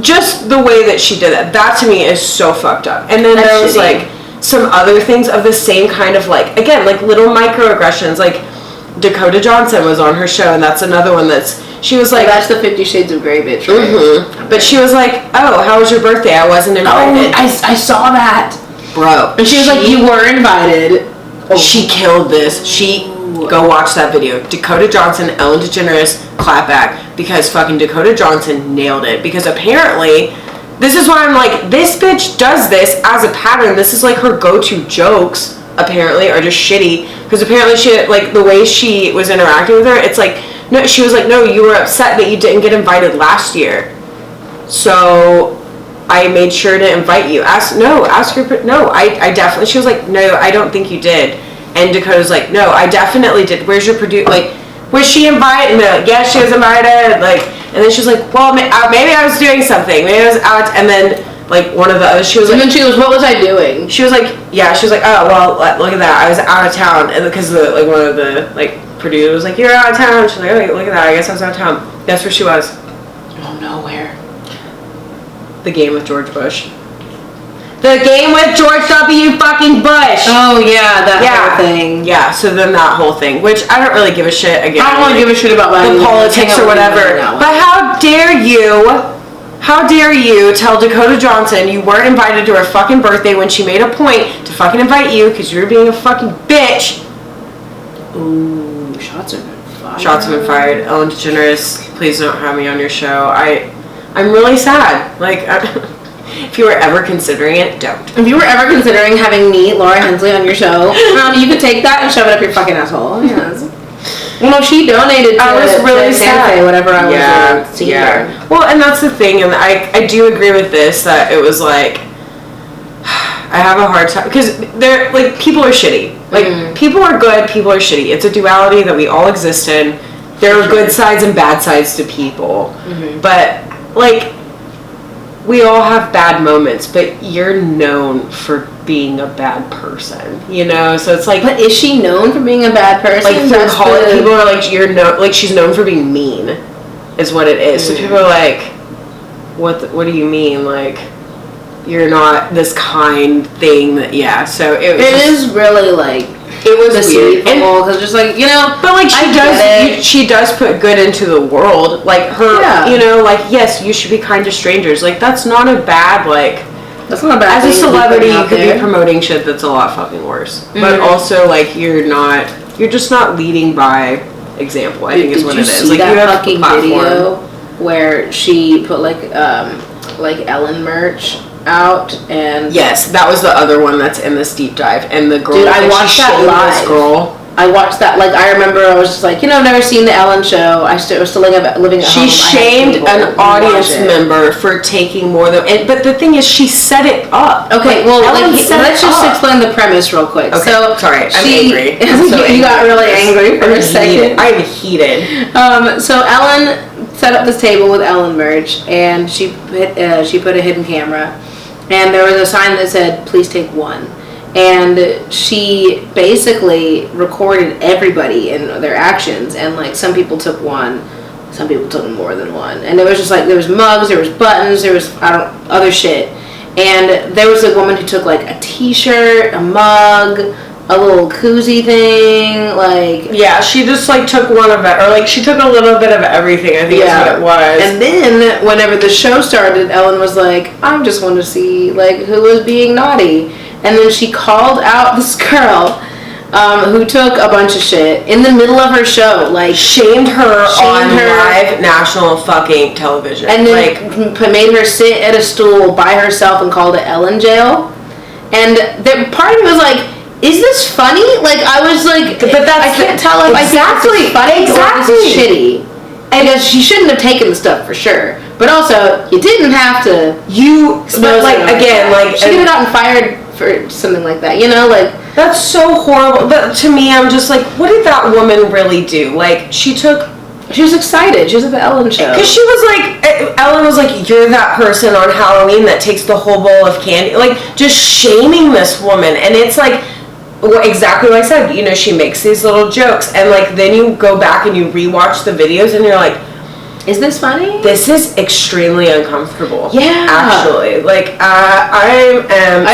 the way that she did it, that to me is so fucked up. And then there was like some other things of the same kind of like, again, like little microaggressions. Like Dakota Johnson was on her show, and that's another one she was like, that's the 50 Shades of Grey bitch, right? Mm-hmm. Okay. But she was like, oh, how was your birthday? I wasn't invited. Oh, I saw that. Bro. And she was like, you were invited. She killed this. Go watch that video. Dakota Johnson, Ellen DeGeneres, clap back, because fucking Dakota Johnson nailed it. Because apparently, this is why I'm like, this bitch does this as a pattern. This is like her go-to jokes, apparently, are just shitty. Because apparently she, like, the way she was interacting with her, it's like, no, she was like, no, you were upset that you didn't get invited last year. So I made sure to invite you. I definitely, she was like, no, I don't think you did. And Dakota's like, no, I definitely did. Where's your producer? Like, was she invited? And they're like, yeah, she was invited. Like, and then she's like, well, maybe I was doing something. Maybe I was out. And then, like, one of the others, she was like, and then she goes, what was I doing? She was like, oh, well, look at that. I was out of town. And because one of the, like, producers was like, you're out of town. She's like, oh, look at that. I guess I was out of town. Guess where she was? Oh, nowhere. The game with George Bush. The game with George W. fucking Bush. Oh, yeah, whole thing. Yeah, so then that whole thing, which I don't really give a shit, again. I don't want to give a shit about the politics or whatever. But how dare you tell Dakota Johnson you weren't invited to her fucking birthday when she made a point to fucking invite you because you were being a fucking bitch. Ooh, shots have been fired. Shots have been fired. Ellen DeGeneres, please don't have me on your show. I'm really sad. Like, if you were ever considering it, don't. If you were ever considering having me, Laura Hensley, on your show, you could take that and shove it up your fucking asshole. Yes. Well, no, she donated to Santa Fe, whatever I was seeing there. Well, and that's the thing, and I do agree with this, that it was like, I have a hard time, because they're, like, people are shitty. Like, people are good, people are shitty. It's a duality that we all exist in. There are good sides and bad sides to people. But, like, we all have bad moments, but you're known for being a bad person, you know? So it's like... But is she known for being a bad person? Like, people are like, she's known for being mean, is what it is. So people are like, what do you mean? Like, you're not this kind thing that, yeah, so it is really, like... It was weird, because just like, you know, but like she does put good into the world, like her, you know, like, yes, you should be kind to strangers, like, that's not a bad, like, that's not a bad as a celebrity you could be promoting shit that's a lot fucking worse, but also, like, you're just not leading by example. I think is what it is. Like, you have fucking video where she put like Ellen merch out, and yes, that was the other one that's in this deep dive, and the girl, dude, I watched that live. This girl, I watched that, like, I remember I was just like, you know, I've never seen the Ellen show. I was still living at home. She shamed an audience member for taking more than, but the thing is, she set it up. Okay, well, let's just explain the premise real quick. Okay, so sorry, I'm angry. You got really angry for a second. I'm heated. So Ellen set up this table with Ellen merch, and she put a hidden camera. And there was a sign that said, please take one. And she basically recorded everybody and their actions. And, like, some people took one, some people took more than one. And it was just, like, there was mugs, there was buttons, there was, other shit. And there was a woman who took, like, a t-shirt, a mug, a little koozie thing, like... Yeah, she just, like, took one of it, or, like, she took a little bit of everything, I think is what it was. And then, whenever the show started, Ellen was like, I just want to see, like, who was being naughty. And then she called out this girl, who took a bunch of shit in the middle of her show, like... Shamed her on live national fucking television. And then, like, made her sit at a stool by herself and called it Ellen jail. And part of me was like... Is this funny? Like, I was like, but I can't tell if I think this is funny or this is shitty. Because she shouldn't have taken the stuff for sure. But also, you didn't have to. But like, again, like, she could have gotten fired for something like that. You know, like, that's so horrible. But to me, I'm just like, what did that woman really do? Like, she was excited. She was at the Ellen show. Because she was like, Ellen was like, you're that person on Halloween that takes the whole bowl of candy. Like, just shaming this woman. And it's like, exactly what I said, you know, she makes these little jokes, and like, then you go back and you rewatch the videos and you're like, is this funny? This is extremely uncomfortable. Yeah. Actually. Like, I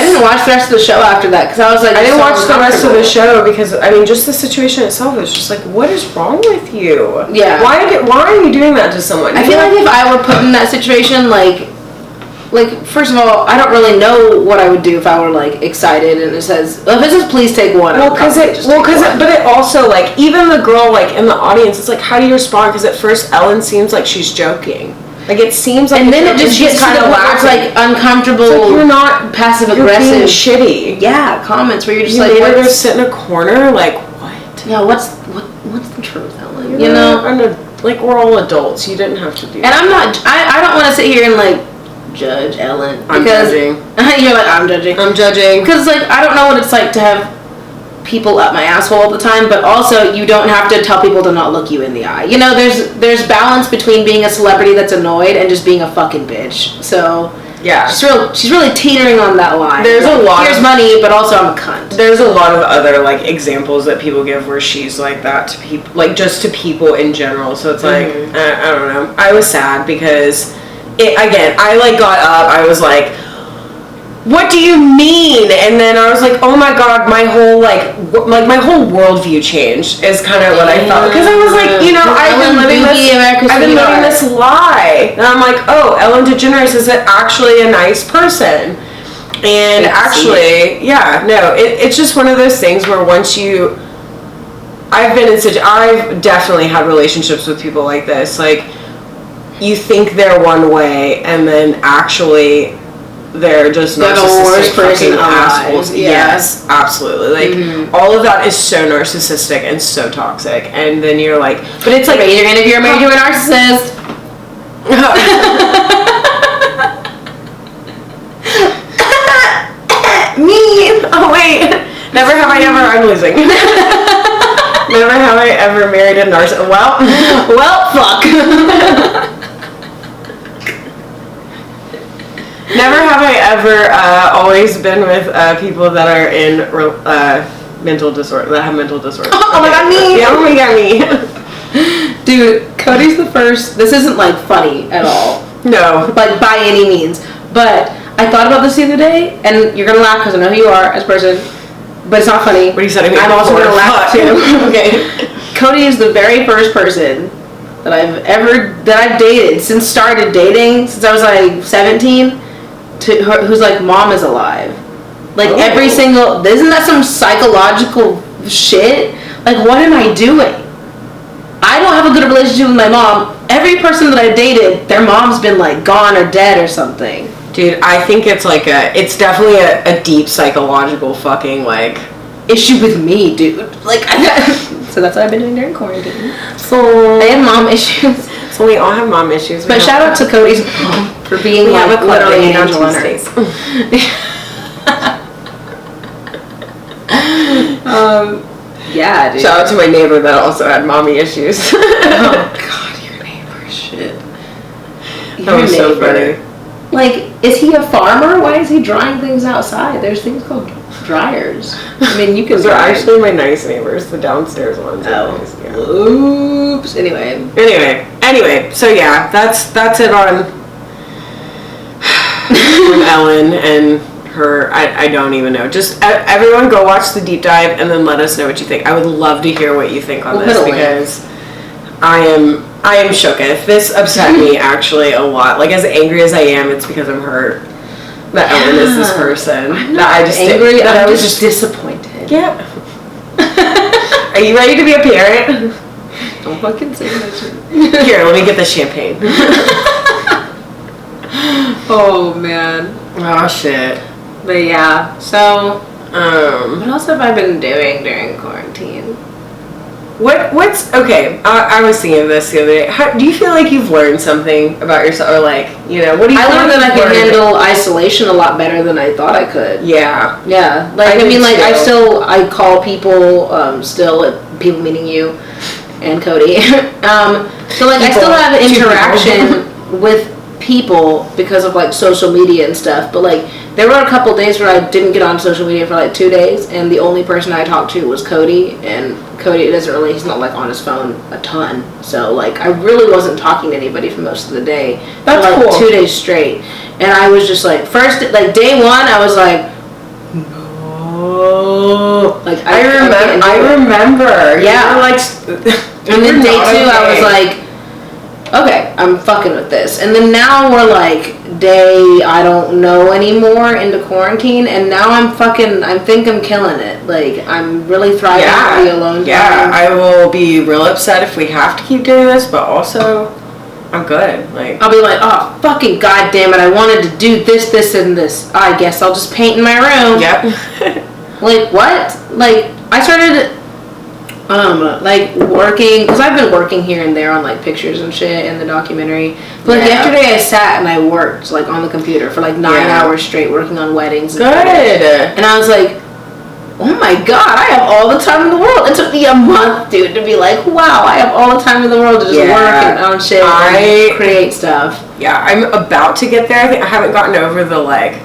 didn't watch the rest of the show after that, because I was like, I didn't watch the rest of the show because, I mean, just the situation itself is just like, what is wrong with you? Yeah. Why are you doing that to someone? I feel like if I were put in that situation, like, like, first of all, I don't really know what I would do if I were, like, excited and it says, well, if it says please take one. But it also, like, even the girl, like, in the audience, it's like, how do you respond? Because at first Ellen seems like she's joking. Like, it seems like, and then it just gets kind of like uncomfortable. It's like you're not passive aggressive, you're being shitty. Yeah, comments where you're just like, where they sit in a corner, like, what? Yeah, what's the truth, Ellen? You know, like, we're all adults. You didn't have to do that. And I'm not. I don't want to sit here and like judge Ellen. I'm judging. You're like, I'm judging. I'm judging because like I don't know what it's like to have people up my asshole all the time, but also you don't have to tell people to not look you in the eye. You know, there's balance between being a celebrity that's annoyed and just being a fucking bitch. So yeah, she's really teetering on that line. There's like, a lot. Here's money, but also I'm a cunt. There's a lot of other like examples that people give where she's like that to people, like just to people in general. So it's like I don't know. I was sad because I like got up. I was like, what do you mean? And then I was like, oh my god, my whole my whole worldview changed is kind of what I felt, because I was like, you know, I've been living this lie, and I'm like, oh, Ellen DeGeneres is actually a nice person, and actually, yeah, no, it's just one of those things where once you, I've definitely had relationships with people like this, like you think they're one way, and then actually they're just narcissistic fucking assholes. Yeah. Yes, absolutely. Like all of that is so narcissistic and so toxic. And then you're like, but it's like, even if you're married to a narcissist. Me. Oh wait. Never have I ever. I'm losing. Never have I ever married a narcissist. Well, fuck. Never have I ever always been with people that are in mental disorder, that have mental disorders. Oh my god, me! Yeah, oh my god, me. Dude, Cody's the first. This isn't like funny at all. No. Like by any means. But I thought about this the other day, and you're gonna laugh because I know who you are as a person, but it's not funny. What are you saying? I'm also gonna laugh too. Okay. Cody is the very first person that I've dated since started dating, since I was like 17. Who's like, mom is alive. Like every single, isn't that some psychological shit? Like, what am I doing? I don't have a good relationship with my mom. Every person that I've dated, their mom's been like gone or dead or something. Dude, I think it's like it's definitely a deep psychological fucking like issue with me, dude. Like, so that's what I've been doing during quarantine. So I have mom issues. So we all have mom issues. But shout out to Cody's mom for being like literally an angel on earth. Yeah, dude. Shout out to my neighbor that also had mommy issues. Oh god, your neighbor, shit. That was so funny. Like, is he a farmer? Why is he drying things outside? There's things called dryers. I mean, you can. Those are actually my nice neighbors, the downstairs ones. Oh. Nice, yeah. Oops. Anyway. So yeah, that's it on Ellen and her. I don't even know. Just everyone go watch the deep dive and then let us know what you think. I would love to hear what you think on this, because I am shooketh. This upset me actually a lot. Like, as angry as I am, it's because I'm hurt that Ellen is this person. I'm not angry. I was just disappointed. Yeah. Are you ready to be a parent? Don't fucking say that shit. Here, let me get the champagne. Oh man. Oh shit. But yeah. So what else have I been doing during quarantine? What's okay? I was thinking of this the other day. Do you feel like you've learned something about yourself, or like, you know, what do you? I learned that I can handle isolation a lot better than I thought I could. Yeah. Yeah. Like I mean, like I call people still, people meaning you and Cody. So like I still have interaction with people because of like social media and stuff, but like there were a couple days where I didn't get on social media for like 2 days, and the only person I talked to was Cody, and Cody he's not like on his phone a ton, so like I really wasn't talking to anybody for most of the day. That's for like cool. 2 days straight, and I was just like, day one I was like, no, like I remember, yeah, like, and then day two I was like, okay, I'm fucking with this. And then now we're like day, I don't know anymore into quarantine, and now I think I'm killing it. Like, I'm really thriving on the alone time. Yeah, I will be real upset if we have to keep doing this, but also, I'm good. Like, I'll be like, oh, fucking goddamn it, I wanted to do this, this, and this. I guess I'll just paint in my room. Yep. Like, what? Like, I started... like working, because I've been working here and there on like pictures and shit in the documentary. But like yesterday I sat and I worked like on the computer for like 9 hours straight working on weddings. Good. And I was like, oh my god, I have all the time in the world. It took me a month, dude, to be like, wow, I have all the time in the world to just work on shit and create stuff. Yeah, I'm about to get there. I think I haven't gotten over the like,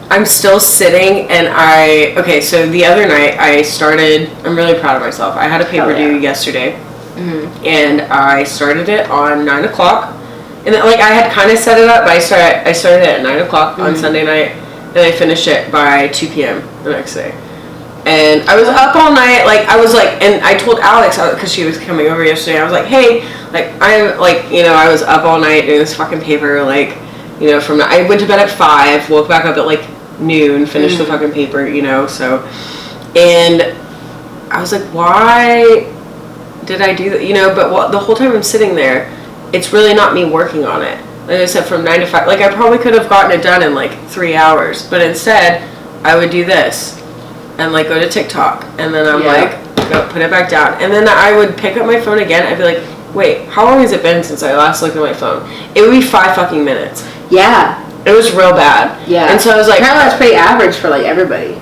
I'm still sitting and so the other night I'm really proud of myself. I had a paper due yesterday and I started it on 9 o'clock. And then, like, I had kind of set it up, but I started it at 9 o'clock on Sunday night and I finished it by 2 p.m. the next day. And I was up all night, like, I was like, and I told Alex, because she was coming over yesterday, I was like, hey, like, I'm, like, you know, I was up all night doing this fucking paper, like, you know, I went to bed at 5, woke back up at, like, noon, finished the fucking paper, you know, so, and I was like, why did I do that, you know, but the whole time I'm sitting there, it's really not me working on it. Like I said, from 9 to 5, like, I probably could have gotten it done in, like, 3 hours, but instead, I would do this, and, like, go to TikTok, and then I'm like, go put it back down, and then I would pick up my phone again, I'd be like, wait, how long has it been since I last looked at my phone? It would be 5 fucking minutes. Yeah. It was real bad. Yeah. And so I was like... Apparently that's pretty average for, like, everybody.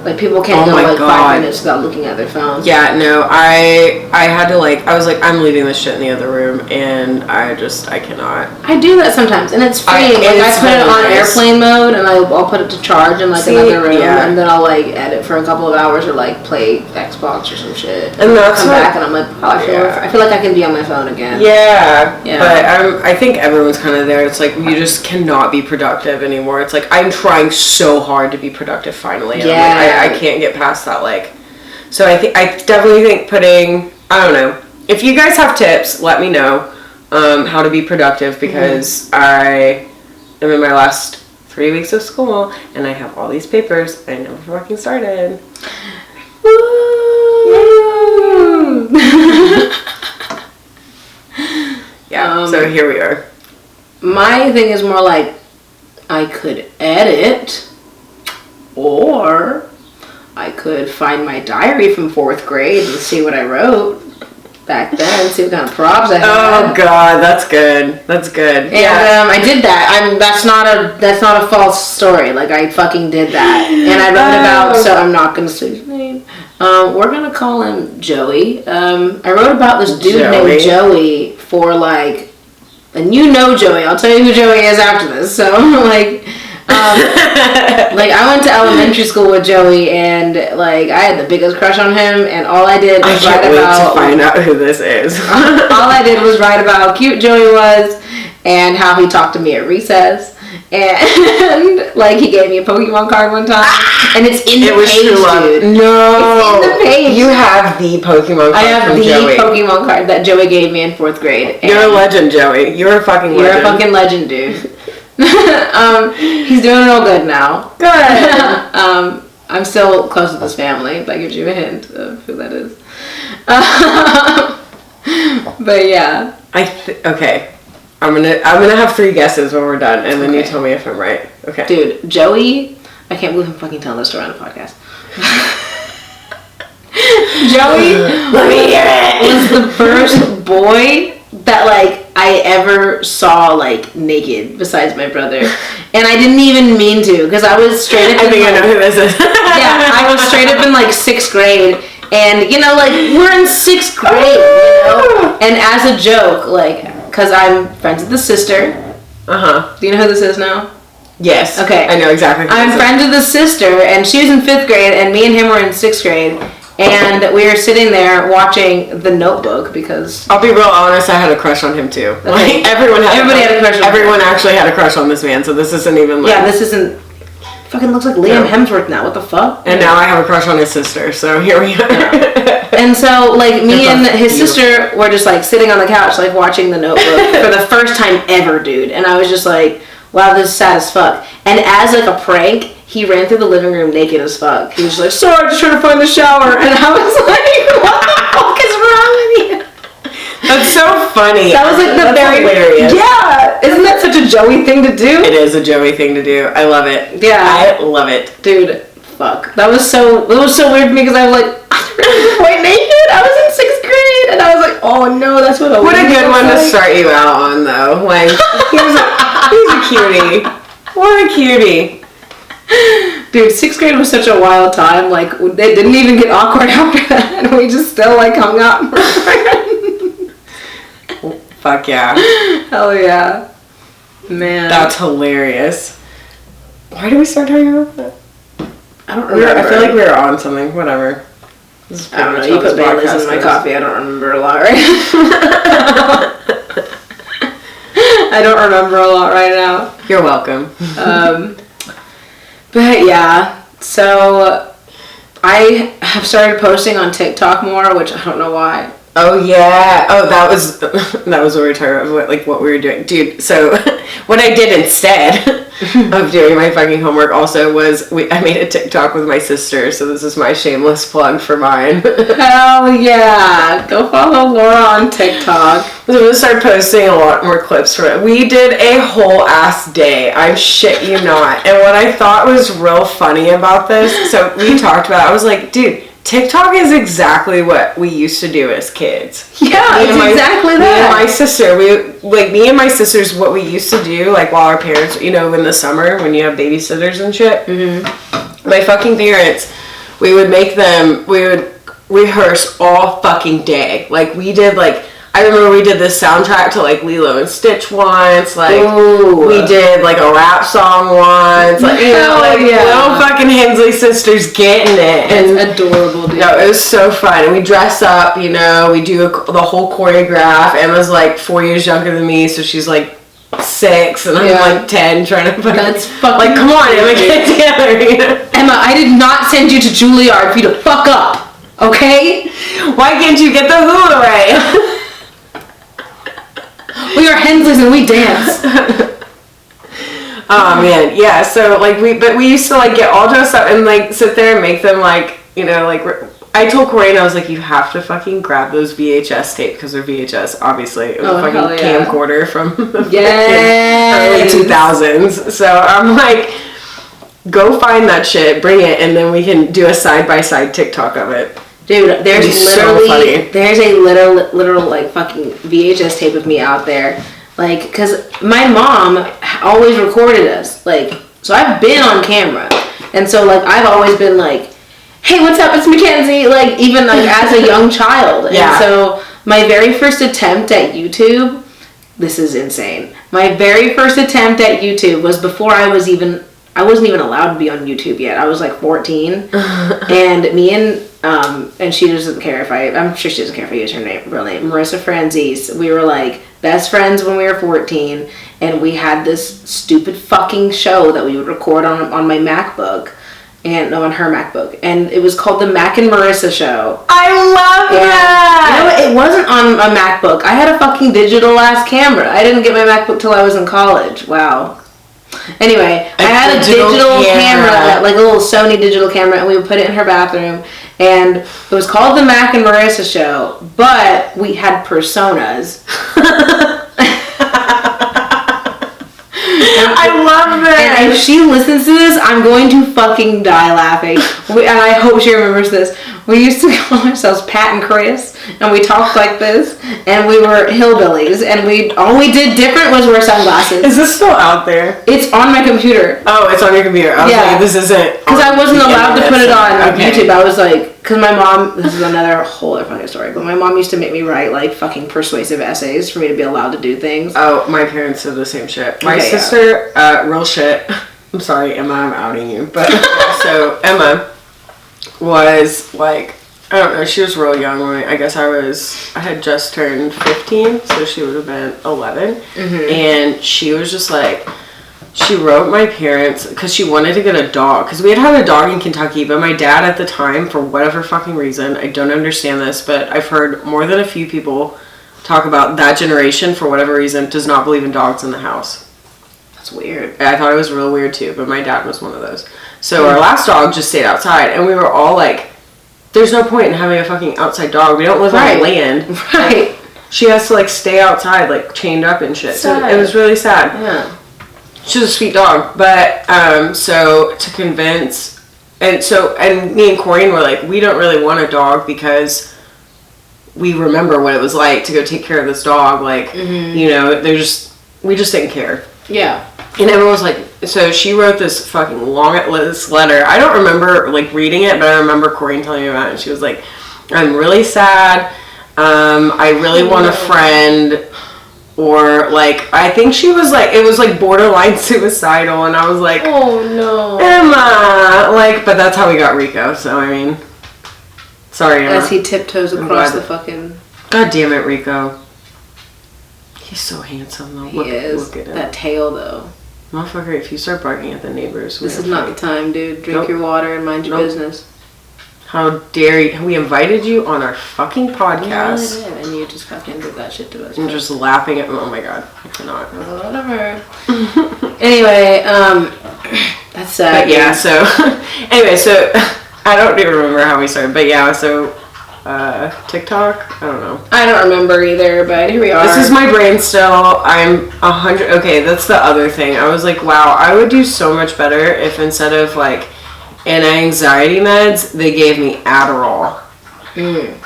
Like, people can't go, like, 5 minutes without looking at their phone. Yeah, no, I had to, like... I was like, I'm leaving this shit in the other room, and I cannot. I do that sometimes, and it's free. I put it on airplane mode, and I'll put it to charge in, like, another room, and then I'll, like, edit for a couple of hours, or, like, play Xbox or some shit. And then I'll come back, and I'm like, oh, I feel like I can be on my phone again. Yeah. But I think everyone's kind of there. It's like, you just cannot be productive anymore. It's like, I'm trying so hard to be productive finally. And I'm like, I can't get past that, like... So I definitely think I don't know. If you guys have tips, let me know how to be productive, because I am in my last 3 weeks of school, and I have all these papers. I never fucking started. Woo! Yeah, so here we are. My thing is more like, I could edit, or I could find my diary from 4th grade and see what I wrote back then, see what kind of props I had. Oh god, that's good. That's good. And I did that. That's not a false story. Like, I fucking did that. And I wrote about, so I'm not gonna say his name. We're gonna call him Joey. I wrote about this dude named Joey for, like, and you know Joey. I'll tell you who Joey is after this. So, like, like, I went to elementary school with Joey, and, like, I had the biggest crush on him, and all I did was write about... to find out who this is. All I did was write about how cute Joey was, and how he talked to me at recess, and, like, he gave me a Pokemon card one time, and it's in the page, dude. No! It's in the page. You have the Pokemon card. I have the Pokemon card that Joey gave me in 4th grade. You're a legend, Joey. You're a fucking legend. You're a fucking legend, dude. He's doing real good now. Good. I'm still close to this family, if that gives you a hint of who that is. But yeah. Okay. I'm gonna have 3 guesses when we're done, and then you tell me if I'm right. Okay. Dude, Joey, I can't believe I'm fucking telling this story on the podcast. Joey, let me hear it. Was the first boy that, like, I ever saw, like, naked besides my brother, and I didn't even mean to, because I was straight up. I think I know who this is. Yeah, I was straight up in, like, 6th grade, and, you know, like, we're in 6th grade, you know, and as a joke, like, because I'm friends with the sister. Do you know who this is now? Yes. Okay. I know exactly who I'm friends with the sister, and she was in 5th grade, and me and him were in 6th grade. And we were sitting there watching The Notebook, because... I'll be real honest, I had a crush on him too. Like, everybody had a crush on him. Everyone actually had a crush on this man, so this isn't even like... Yeah, this isn't Fucking looks like Liam Hemsworth now. What the fuck? And now I have a crush on his sister, so here we are. And so, like, me and his sister were just, like, sitting on the couch, like, watching The Notebook for the first time ever, dude. And I was just like, wow, this is sad as fuck. And as, like, a prank, he ran through the living room naked as fuck. He was just like, sorry, I'm just trying to find the shower. And I was like, what the fuck is wrong with you? That's so funny. That was, like, the very... hilarious. Yeah! Isn't that such a Joey thing to do? It is a Joey thing to do. I love it. Yeah. I love it. Dude, fuck. That was so weird to me because I was like, quite naked. I was in 6th grade, and I was like, "Oh no, that's what." What a good one to start you out on, though. Like, he's a cutie. What a cutie. Dude, 6th grade was such a wild time. Like, they didn't even get awkward after that, and we just still like hung out. Fuck yeah. Hell yeah, man. That's hilarious. Why did we start talking about that? I don't remember. I feel like we were on something. Whatever. I don't know. You put Baileys in my coffee. I don't remember a lot right I don't remember a lot right now. You're welcome. But yeah, so I have started posting on TikTok more, which I don't know why. Oh yeah. Oh, that was what we were talking about. What we were doing, dude. So what I did instead of doing my fucking homework also was I made a TikTok with my sister. So this is my shameless plug for mine. Hell yeah! Go follow Laura on TikTok. So I'm gonna start posting a lot more clips from it. We did a whole ass day. I shit you not. And what I thought was real funny about this, so we talked about it, I was like, dude, TikTok is exactly what we used to do as kids. Yeah, it's exactly that. Me and my sister, me and my sisters, what we used to do, like, while our parents, in the summer, when you have babysitters and shit, my fucking parents, we would rehearse all fucking day. Like, we did, like, I remember we did this soundtrack to, like, Lilo and Stitch once, like, ooh. We did, like, a rap song once, like, little fucking Hensley sisters getting it. And it's adorable, dude. No, it was so fun. And we dress up, we do the whole choreograph. Emma's, like, 4 years younger than me, so she's, like, 6, and I'm, like, 10, trying to fucking... That's fucking... Like, come on, Emma, get it together, Emma, I did not send you to Juilliard for you to fuck up, okay? Why can't you get the hula right? We are Hensleys and we dance. Oh man, yeah. So like we used to like get all dressed up and like sit there and make them like like I told Corey, I was like, you have to fucking grab those VHS tape because they're VHS, obviously. It was a fucking camcorder from the early 2000s. So I'm like, go find that shit, bring it, and then we can do a side by side TikTok of it. Dude, there's a literal like fucking VHS tape of me out there, like, cause my mom always recorded us, like, so I've been on camera, and so like I've always been like, hey, what's up? It's Mackenzie, like even like as a young child, yeah. And so my very first attempt at YouTube, this is insane. My very first attempt at YouTube was before I wasn't even allowed to be on YouTube yet. I was like 14, and me and she doesn't care I'm sure she doesn't care if I use her real name, Marissa Franzese. We were like best friends when we were 14, and we had this stupid fucking show that we would record on my MacBook, on her MacBook, and it was called the Mac and Marissa Show. I love that! It wasn't on a MacBook. I had a fucking digital ass camera. I didn't get my MacBook till I was in college. Wow. Anyway, I had a digital camera, like a little Sony digital camera, and we would put it in her bathroom, and it was called the Mac and Marissa Show, but we had personas. I love that. And if she listens to this, I'm going to fucking die laughing. And I hope she remembers this. We used to call ourselves Pat and Chris, and we talked like this, and we were hillbillies, and all we did different was wear sunglasses. Is this still out there? It's on my computer. Oh, it's on your computer. I was like, this isn't. Because I wasn't allowed to put it on YouTube. I was like, because my mom, this is another whole other funny story, but my mom used to make me write like fucking persuasive essays for me to be allowed to do things. Oh, my parents did the same shit. My sister, real shit. I'm sorry, Emma, I'm outing you. But so Emma was like, I don't know, she was real young when I guess I had just turned 15, so she would have been 11. Mm-hmm. And she was just like, She wrote my parents because she wanted to get a dog. Because we had a dog in Kentucky, but my dad at the time, for whatever fucking reason, I don't understand this, but I've heard more than a few people talk about that generation, for whatever reason, does not believe in dogs in the house. That's weird. I thought it was real weird too, but my dad was one of those. So our last dog just stayed outside, and we were all like, there's no point in having a fucking outside dog. We don't live on land. Right. She has to like stay outside, like chained up and shit. Sad. So it was really sad. Yeah. She's a sweet dog, but so to convince, and me and Corinne were like, we don't really want a dog because we remember what it was like to go take care of this dog. Like, you know, we just didn't care. Yeah. And everyone was like, so she wrote this fucking long letter. I don't remember like reading it, but I remember Corinne telling me about it. And she was like, I'm really sad. I really want a friend. Or, like, I think she was, like, it was, like, borderline suicidal, and I was like, oh, no. Emma! Like, but that's how we got Rico, so, I mean, sorry, Emma. As he tiptoes across the fucking... God damn it, Rico. He's so handsome, though. He is. Look at him. That tail, though. Motherfucker, if you start barking at the neighbors... This is not the time, dude. Drink your water and mind your business. How dare you? We invited you on our fucking podcast. Yeah, and you just fucking did that shit to us. I'm just laughing at... Oh, my God. I cannot. Whatever. Anyway, that's sad. But yeah, so... Anyway, so... I don't even remember how we started, but yeah, so... TikTok? I don't know. I don't remember either, but here we are. This is my brain still. I'm 100... Okay, that's the other thing. I was like, wow, I would do so much better if instead of, like... anxiety meds, they gave me Adderall.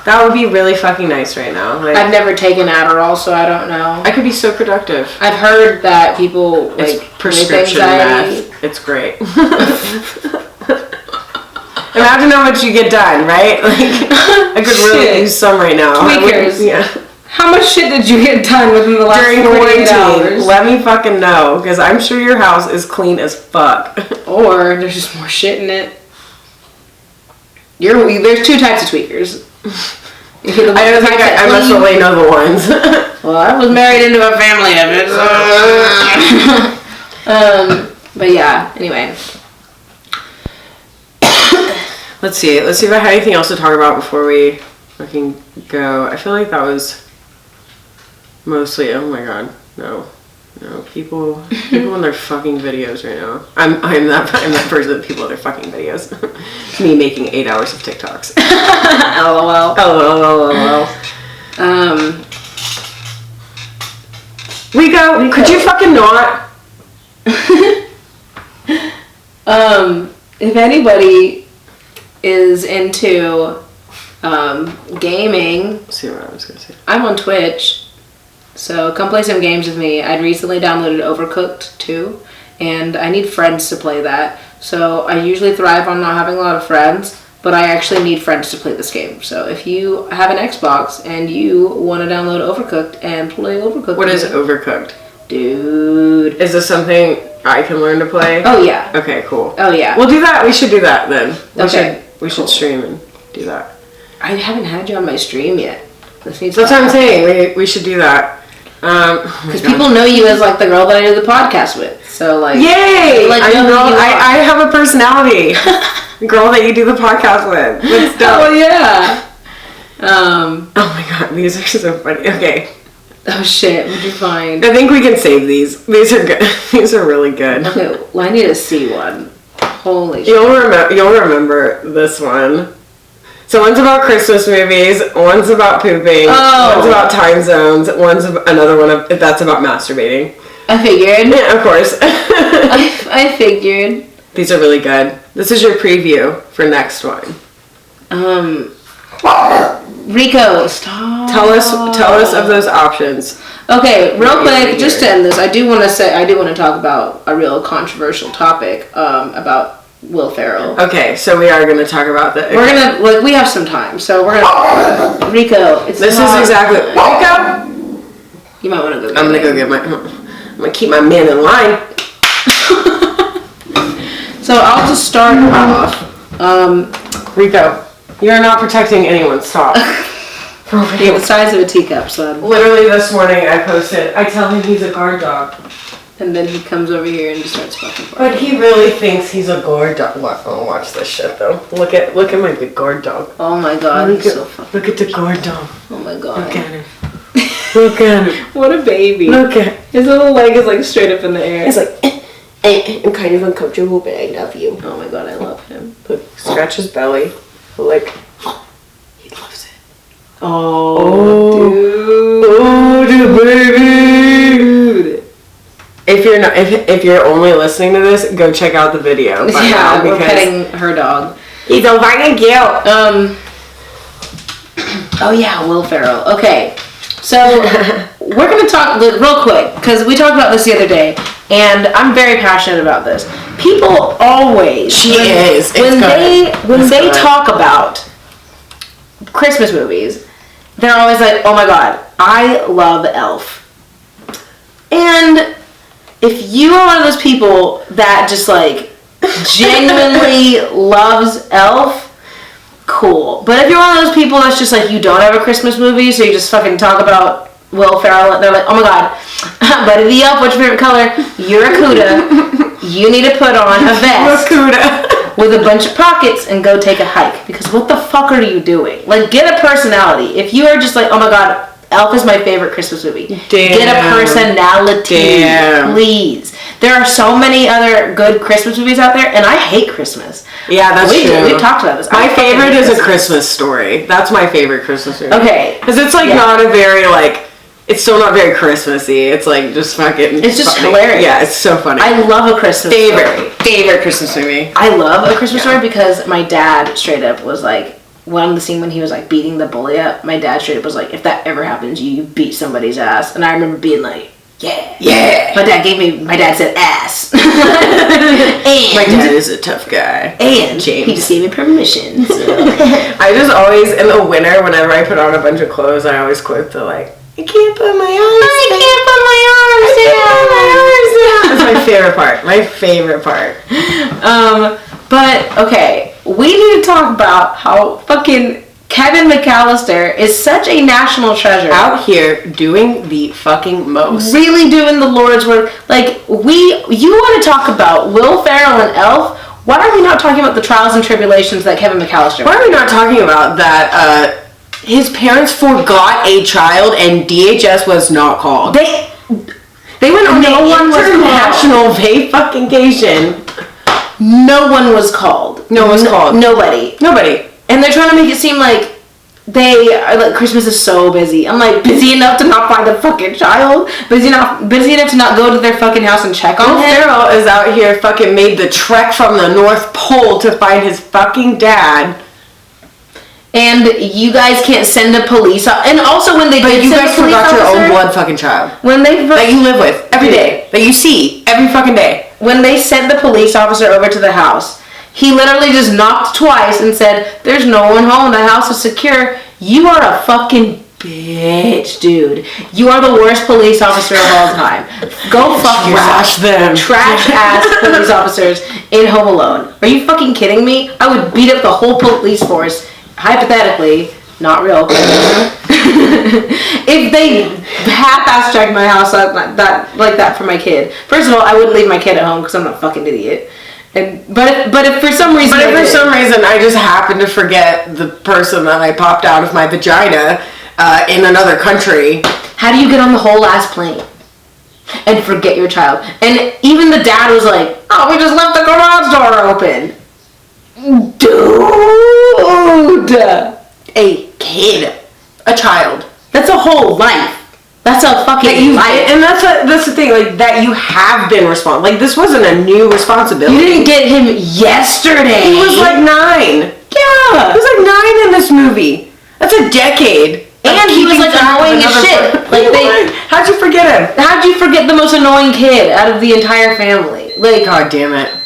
That would be really fucking nice right now. Like, I've never taken Adderall, so I don't know. I could be so productive. I've heard that people it's like prescription meth. It's great. Imagine how much you get done, right? Like, I could really use some right now. Tweakers. Yeah. How much shit did you get done within the last 48 hours? Let me fucking know, because I'm sure your house is clean as fuck. Or there's just more shit in it. There's two types of tweakers. I don't think I must only know the ones. Well, I was married into a family of it, so... but yeah, anyway. Let's see if I had anything else to talk about before we fucking go. I feel like that was... mostly, oh my God, no, people in their fucking videos right now. I'm that person that people in their fucking videos. Me making 8 hours of TikToks. LOL. LOL. Rico, could you fucking not? If anybody is into gaming, Let's see what I was gonna say. I'm on Twitch. So come play some games with me. I'd recently downloaded Overcooked 2, and I need friends to play that. So I usually thrive on not having a lot of friends, but I actually need friends to play this game. So if you have an Xbox and you want to download Overcooked and play Overcooked... What is Overcooked? Dude. Is this something I can learn to play? Oh, yeah. Okay, cool. Oh, yeah. We'll do that. We should do that then. We should cool. stream and do that. I haven't had you on my stream yet. That's what I'm saying. We should do that. Because people know you as like the girl that I do the podcast with. So like, yay! Like, I have a personality. The girl that you do the podcast with. That's dope. Oh yeah. Oh my God, these are so funny. Okay. Oh shit, what'd you find? I think we can save these. These are good. These are really good. Okay, well I need to see one. Holy shit. You'll remember this one. So one's about Christmas movies, one's about pooping, one's about time zones, one's another one that's about masturbating. I figured. Yeah, of course. I figured. These are really good. This is your preview for next one. Rico, stop. Tell us of those options. Okay, real quick, just to end this, I do want to talk about a real controversial topic about Will Ferrell. Okay, so we are going to talk about that. We're going to, we have some time, so we're going to, Rico, this is exactly, Rico! You might want to go get I'm going to keep my man in line. So I'll just start off. Rico, you're not protecting anyone's top. You're the size of a teacup, son. Literally this morning I posted, I tell him he's a guard dog. And then he comes over here and just starts fucking farting. But he really thinks he's a guard dog. Oh, watch this shit though. Look at my big guard dog. Oh my god, Look he's so fucking... Look at the guard dog. Oh my god. Look at him. Look at him. What a baby. Look at his little leg is like straight up in the air. It's like, I'm kind of uncomfortable, but I love you. Oh my god, I love him. Look, scratch his belly. Like, he loves it. Oh, dude. Oh, the baby. If you're only listening to this, go check out the video. Yeah, we're petting her dog. He's so fucking cute. Oh yeah, Will Ferrell. Okay, so we're gonna talk real quick because we talked about this the other day, and I'm very passionate about this. People always when they talk about Christmas movies, they're always like, "Oh my god, I love Elf," and if you are one of those people that just like genuinely loves Elf, cool. But if you're one of those people that's just like, you don't have a Christmas movie, so you just fucking talk about Will Ferrell, and they're like, oh my god, Buddy the Elf, what's your favorite color? You're a Cuda. You need to put on a vest with a bunch of pockets and go take a hike. Because what the fuck are you doing? Like, get a personality. If you are just like, oh my god, Elf is my favorite Christmas movie. Damn. Get a personality, please. There are so many other good Christmas movies out there, and I hate Christmas. Yeah, that's true. We've talked about this. My favorite is A Christmas Story. That's my favorite Christmas movie. Okay. Because it's like not a very like, it's still not very Christmassy. It's like just fucking. It's just funny. hilarious. Yeah, it's so funny. I love A Christmas Story. Favorite Christmas movie. I love A Christmas Story because my dad straight up was like, one the scene when he was like beating the bully up, my dad straight up was like, if that ever happens, you beat somebody's ass. And I remember being like, yeah. My dad said ass. And my dad is a tough guy. And James. He just gave me permission. So. I just always, in the winter, whenever I put on a bunch of clothes, I always quote the like, I can't put my arms down. That's my favorite part. My favorite part. But, okay, we need to talk about how fucking Kevin McAllister is such a national treasure. Out here doing the fucking most. Really doing the Lord's work. Like, you want to talk about Will Ferrell and Elf? Why are we not talking about the trials and tribulations that Kevin McAllister Why are we not talking about that, his parents forgot a child and DHS was not called? They went on an international vacation. No one was called. No one was called. Nobody. And they're trying to make it seem like they are like, Christmas is so busy. I'm like, busy enough to not find the fucking child? Busy enough to not go to their fucking house and check on him? Will Ferrell is out here fucking made the trek from the North Pole to find his fucking dad. And you guys can't send a police and also when they did, you guys forgot your own blood fucking child. When they that you live with every day, that you see every fucking day. When they sent the police officer over to the house, he literally just knocked twice and said, "There's no one home. The house is secure." You are a fucking bitch, dude. You are the worst police officer of all time. Go fuck yourself. Them. Trash ass police officers in Home Alone. Are you fucking kidding me? I would beat up the whole police force. Hypothetically, not real. If they half-ass dragged my house like that for my kid. First of all, I wouldn't leave my kid at home because I'm not a fucking idiot. But if for some reason I just happened to forget the person that I popped out of my vagina in another country. How do you get on the whole ass plane and forget your child? And even the dad was like, "Oh, we just left the garage door open." Dude, a kid, a child. That's a whole life. That's a fucking life. And that's the thing, like, that you have been responsible. Like, this wasn't a new responsibility. You didn't get him yesterday. He was like 9. Yeah. He was like 9 in this movie. That's a decade. And he was like annoying as shit. How'd you forget him? How'd you forget the most annoying kid out of the entire family? Like, God damn it.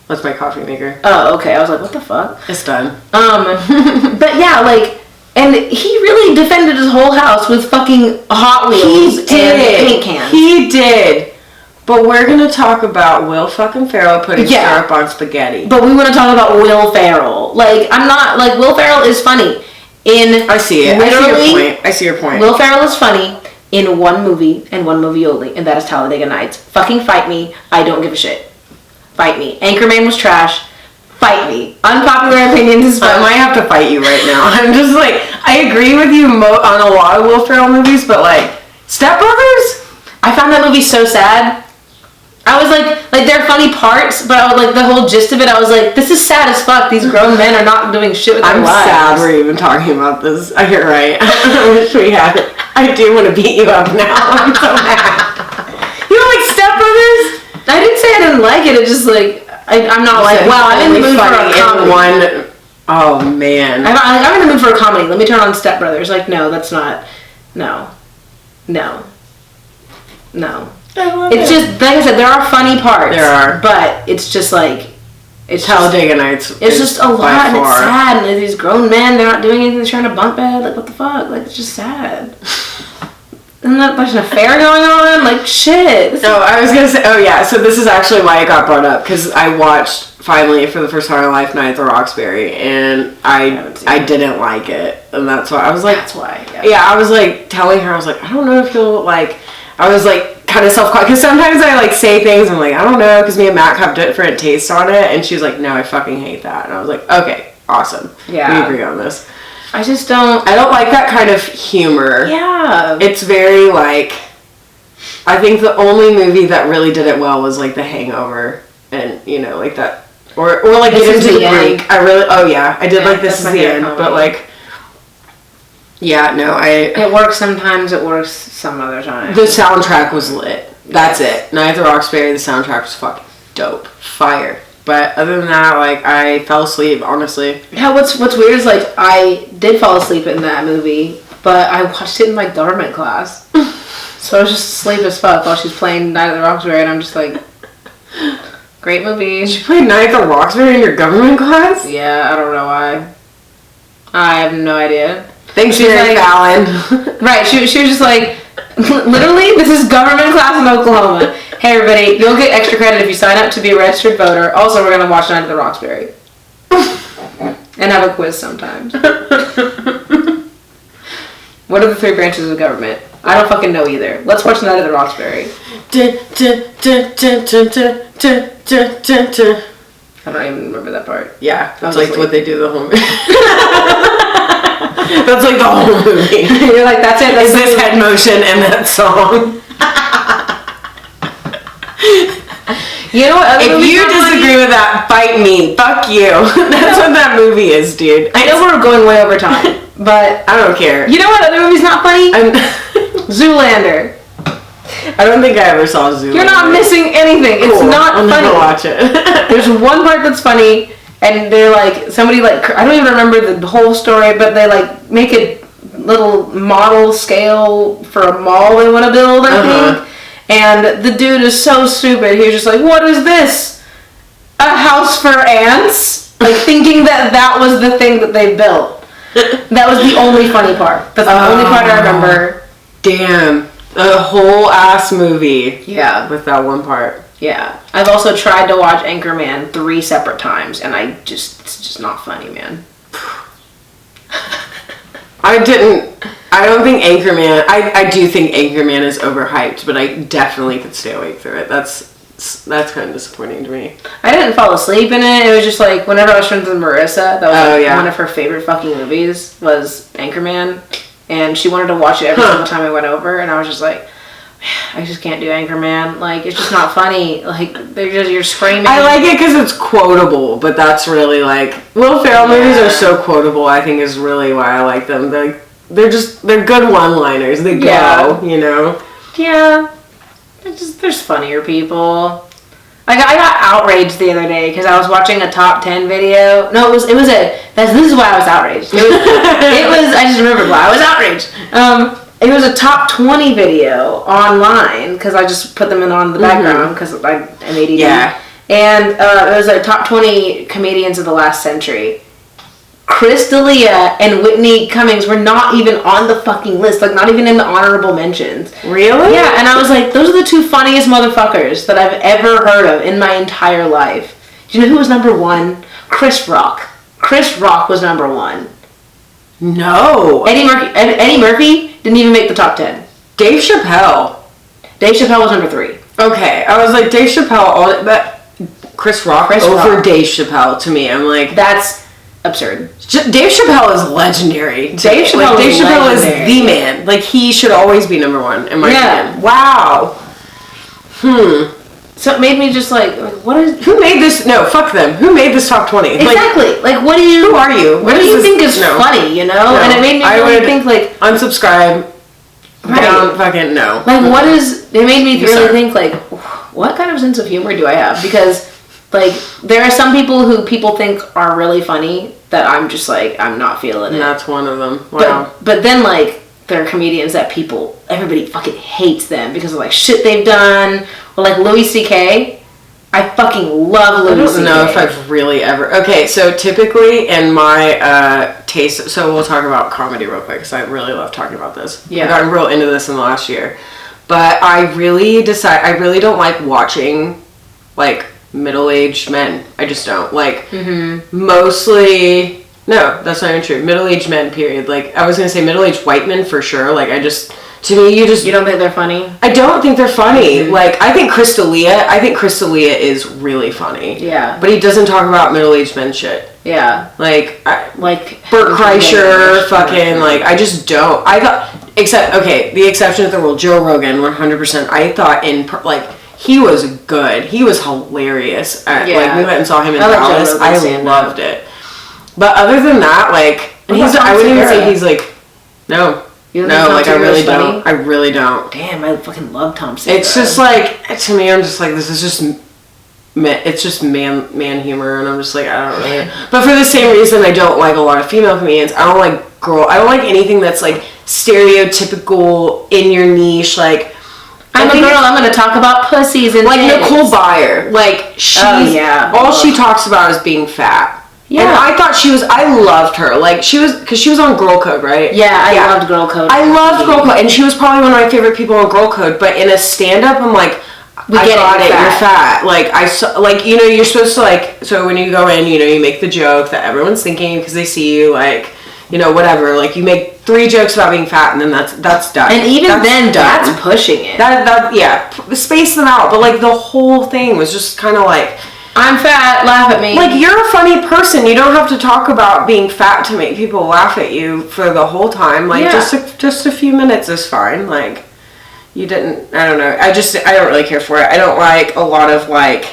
That's my coffee maker. Oh, okay. I was like, what the fuck? It's done. But yeah, like, and he really defended his whole house with fucking Hot Wheels and paint cans. He did. But we're gonna talk about Will fucking Ferrell putting syrup on spaghetti. But we want to talk about Will Ferrell. Like, I'm not, like, Will Ferrell is funny. I see it. I see your point. Will Ferrell is funny. in one movie and one movie only, and that is Talladega Nights. Fucking fight me. I don't give a shit. Fight me. Anchorman was trash. Fight me. Unpopular opinions is fun. I might have to fight you right now. I'm just like, I agree with you on a lot of Will Ferrell movies, but like, Step Brothers? I found that movie so sad. I was like there are funny parts, but I was like, the whole gist of it, I was like, this is sad as fuck. These grown men are not doing shit with their lives. I'm sad we're even talking about this. You're right. I wish we had it. I do want to beat you up now. I'm so mad. You don't like Step Brothers? I didn't say I didn't like it. It's just like, I'm not like, wow, I'm in the mood for a comedy. Oh, man. I'm in the mood for a comedy. Let me turn on Step Brothers. Like, no, that's not. No. It's just, like I said, there are funny parts. There are. But it's just like, it's Talladega Nights. It's just a lot, and it's sad. And these grown men, they're not doing anything. They're trying to bunk bed. Like, what the fuck? Like, it's just sad. Isn't that there's an affair going on? Like, shit. I was going to say, yeah, so this is actually why it got brought up, because I watched, finally, for the first time in my life, Night at the Roxbury, and I didn't like it, and that's why I was like... That's why, yeah. I was, like, telling her, I was like, I don't know if you'll, like... I was, like, kind of self-conscious, because sometimes I, like, say things, and I'm like, I don't know, because me and Mac have different tastes on it, and she was like, no, I fucking hate that, and I was like, okay, awesome. Yeah. We agree on this. I just don't... I don't like that kind of humor. Yeah. It's very, like... I think the only movie that really did it well was, like, The Hangover. And, you know, like that... Or like, Get Into the Break. I really... Oh, yeah. I did like This Is the End. But, like... Yeah, no, It works sometimes. It works some other times. The soundtrack was lit. That's it. Night at the Roxbury, the soundtrack was fucking dope. Fire. But other than that, like, I fell asleep, honestly. Yeah, what's weird is, like, I did fall asleep in that movie, but I watched it in my government class. So I was just asleep as fuck while she's playing Night at the Roxbury, and I'm just like, great movie. Did you play Night at the Roxbury in your government class? Yeah, I don't know why. I have no idea. Thanks, Mary Fallon. Right, she was just like, literally, this is government class in Oklahoma. Hey everybody, you'll get extra credit if you sign up to be a registered voter. Also, we're going to watch Night at the Roxbury. And have a quiz sometimes. What are the 3 branches of government? I don't fucking know either. Let's watch Night at the Roxbury. I don't even remember that part. Yeah, that's like what they do the whole movie. That's like the whole movie. You're like, that's it. That's this head motion and that song. You know what? If you disagree with that, fight me. Fuck you. That's what that movie is, dude. I know we're going way over time, but I don't care. You know what other movie's not funny? Zoolander. I don't think I ever saw Zoolander. You're not missing anything. Cool. It's not I'll funny. Never watch it. There's one part that's funny, and they're like, somebody like, I don't even remember the whole story, but they like make a little model scale for a mall they want to build, I think. And the dude is so stupid. He was just like, what is this? A house for ants? Like, thinking that was the thing that they built. That was the only funny part. That's the only part I remember. Damn. The whole ass movie. Yeah. With that one part. Yeah. I've also tried to watch Anchorman 3 separate times, and it's just not funny, man. I don't think Anchorman, I do think Anchorman is overhyped, but I definitely could stay awake through it. That's kind of disappointing to me. I didn't fall asleep in it. It was just like, whenever I was friends with Marissa, that was one of her favorite fucking movies was Anchorman, and she wanted to watch it every single time I went over, and I was just like, I just can't do Anchorman. Like, it's just not funny. Like, you're screaming. I like it because it's quotable, but that's really like, Will Ferrell movies are so quotable, I think is really why I like them. They're good one-liners. They go, you know? Yeah. There's funnier people. Like, I got outraged the other day because I was watching a top 10 video. No, this is why I was outraged. I just remembered why I was outraged. It was a top 20 video online because I just put them on the background because I am ADD. Yeah. And it was a top 20 comedians of the last century. Chris D'Elia and Whitney Cummings were not even on the fucking list, like not even in the honorable mentions. Really? Yeah, and I was like, those are the 2 funniest motherfuckers that I've ever heard of in my entire life. Do you know who was number 1? Chris Rock. Chris Rock was number 1. No. Eddie Murphy didn't even make the top 10. Dave Chappelle. Dave Chappelle was number 3. Okay, I was like, Dave Chappelle, but Chris Rock over Dave Chappelle to me. I'm like... That's absurd. Dave Chappelle is legendary. Dave Chappelle is the man. Like, he should always be number 1, in my opinion. Wow. So it made me just like, what is... Who made this? No, fuck them. Who made this top 20? Exactly. Like what do you... Who are you? What do you think is funny, you know? No. And it made me really think like... Unsubscribe. Right. Down, fucking no. Like what is... It made me really think like, what kind of sense of humor do I have? Because like, there are some people who people think are really funny that I'm just like, I'm not feeling it. And that's one of them. Wow. But then like, there are comedians that everybody fucking hates them because of like shit they've done. Or like Louis C.K. I fucking love Louis C.K. I don't know if I've really ever... Okay, so typically in my taste... So we'll talk about comedy real quick because I really love talking about this. Yeah. I got real into this in the last year. But I really don't like watching like middle-aged men. I just don't. Like, mostly... No, that's not even true. Middle-aged men, period. Like, I was going to say middle-aged white men for sure. Like, I just... To me, you don't think they're funny? I don't think they're funny. Like, I think Chris D'Elia is really funny. Yeah. But he doesn't talk about middle-aged men shit. Yeah. Like Bert Kreischer, fucking, like, I just don't. I thought, the exception of the rule, Joe Rogan, 100%, I thought he was good. He was hilarious. Like, we went and saw him in Dallas. I loved it. But other than that, like, I wouldn't even say he's, like, no. No, like, I really don't. I really don't. Damn, I fucking love Tom Segura. It's just, like, to me, I'm just like, this is just... It's just man humor, and I'm just like, I don't really... But for the same reason, I don't like a lot of female comedians. I don't like anything that's, like, stereotypical, in your niche, like... I'm a girl, I'm gonna talk about pussies and like tits. Nicole Byer. Like, all she talks about is being fat. Yeah. And I thought I loved her. Like, because she was on Girl Code, right? Yeah, I loved Girl Code. I loved Girl Code, and she was probably one of my favorite people on Girl Code, but in a stand-up, I'm like... I got it. You're fat. Like, you're supposed to, like, so when you go in, you make the joke that everyone's thinking because they see you, like, whatever. Like, you make 3 jokes about being fat, and then that's done. And even that's pushing it. Space them out. But, like, the whole thing was just kind of like, I'm fat, laugh at me. Like, you're a funny person. You don't have to talk about being fat to make people laugh at you for the whole time. Like, just a few minutes is fine. Like... You didn't, I don't know, I don't really care for it. I don't like a lot of, like,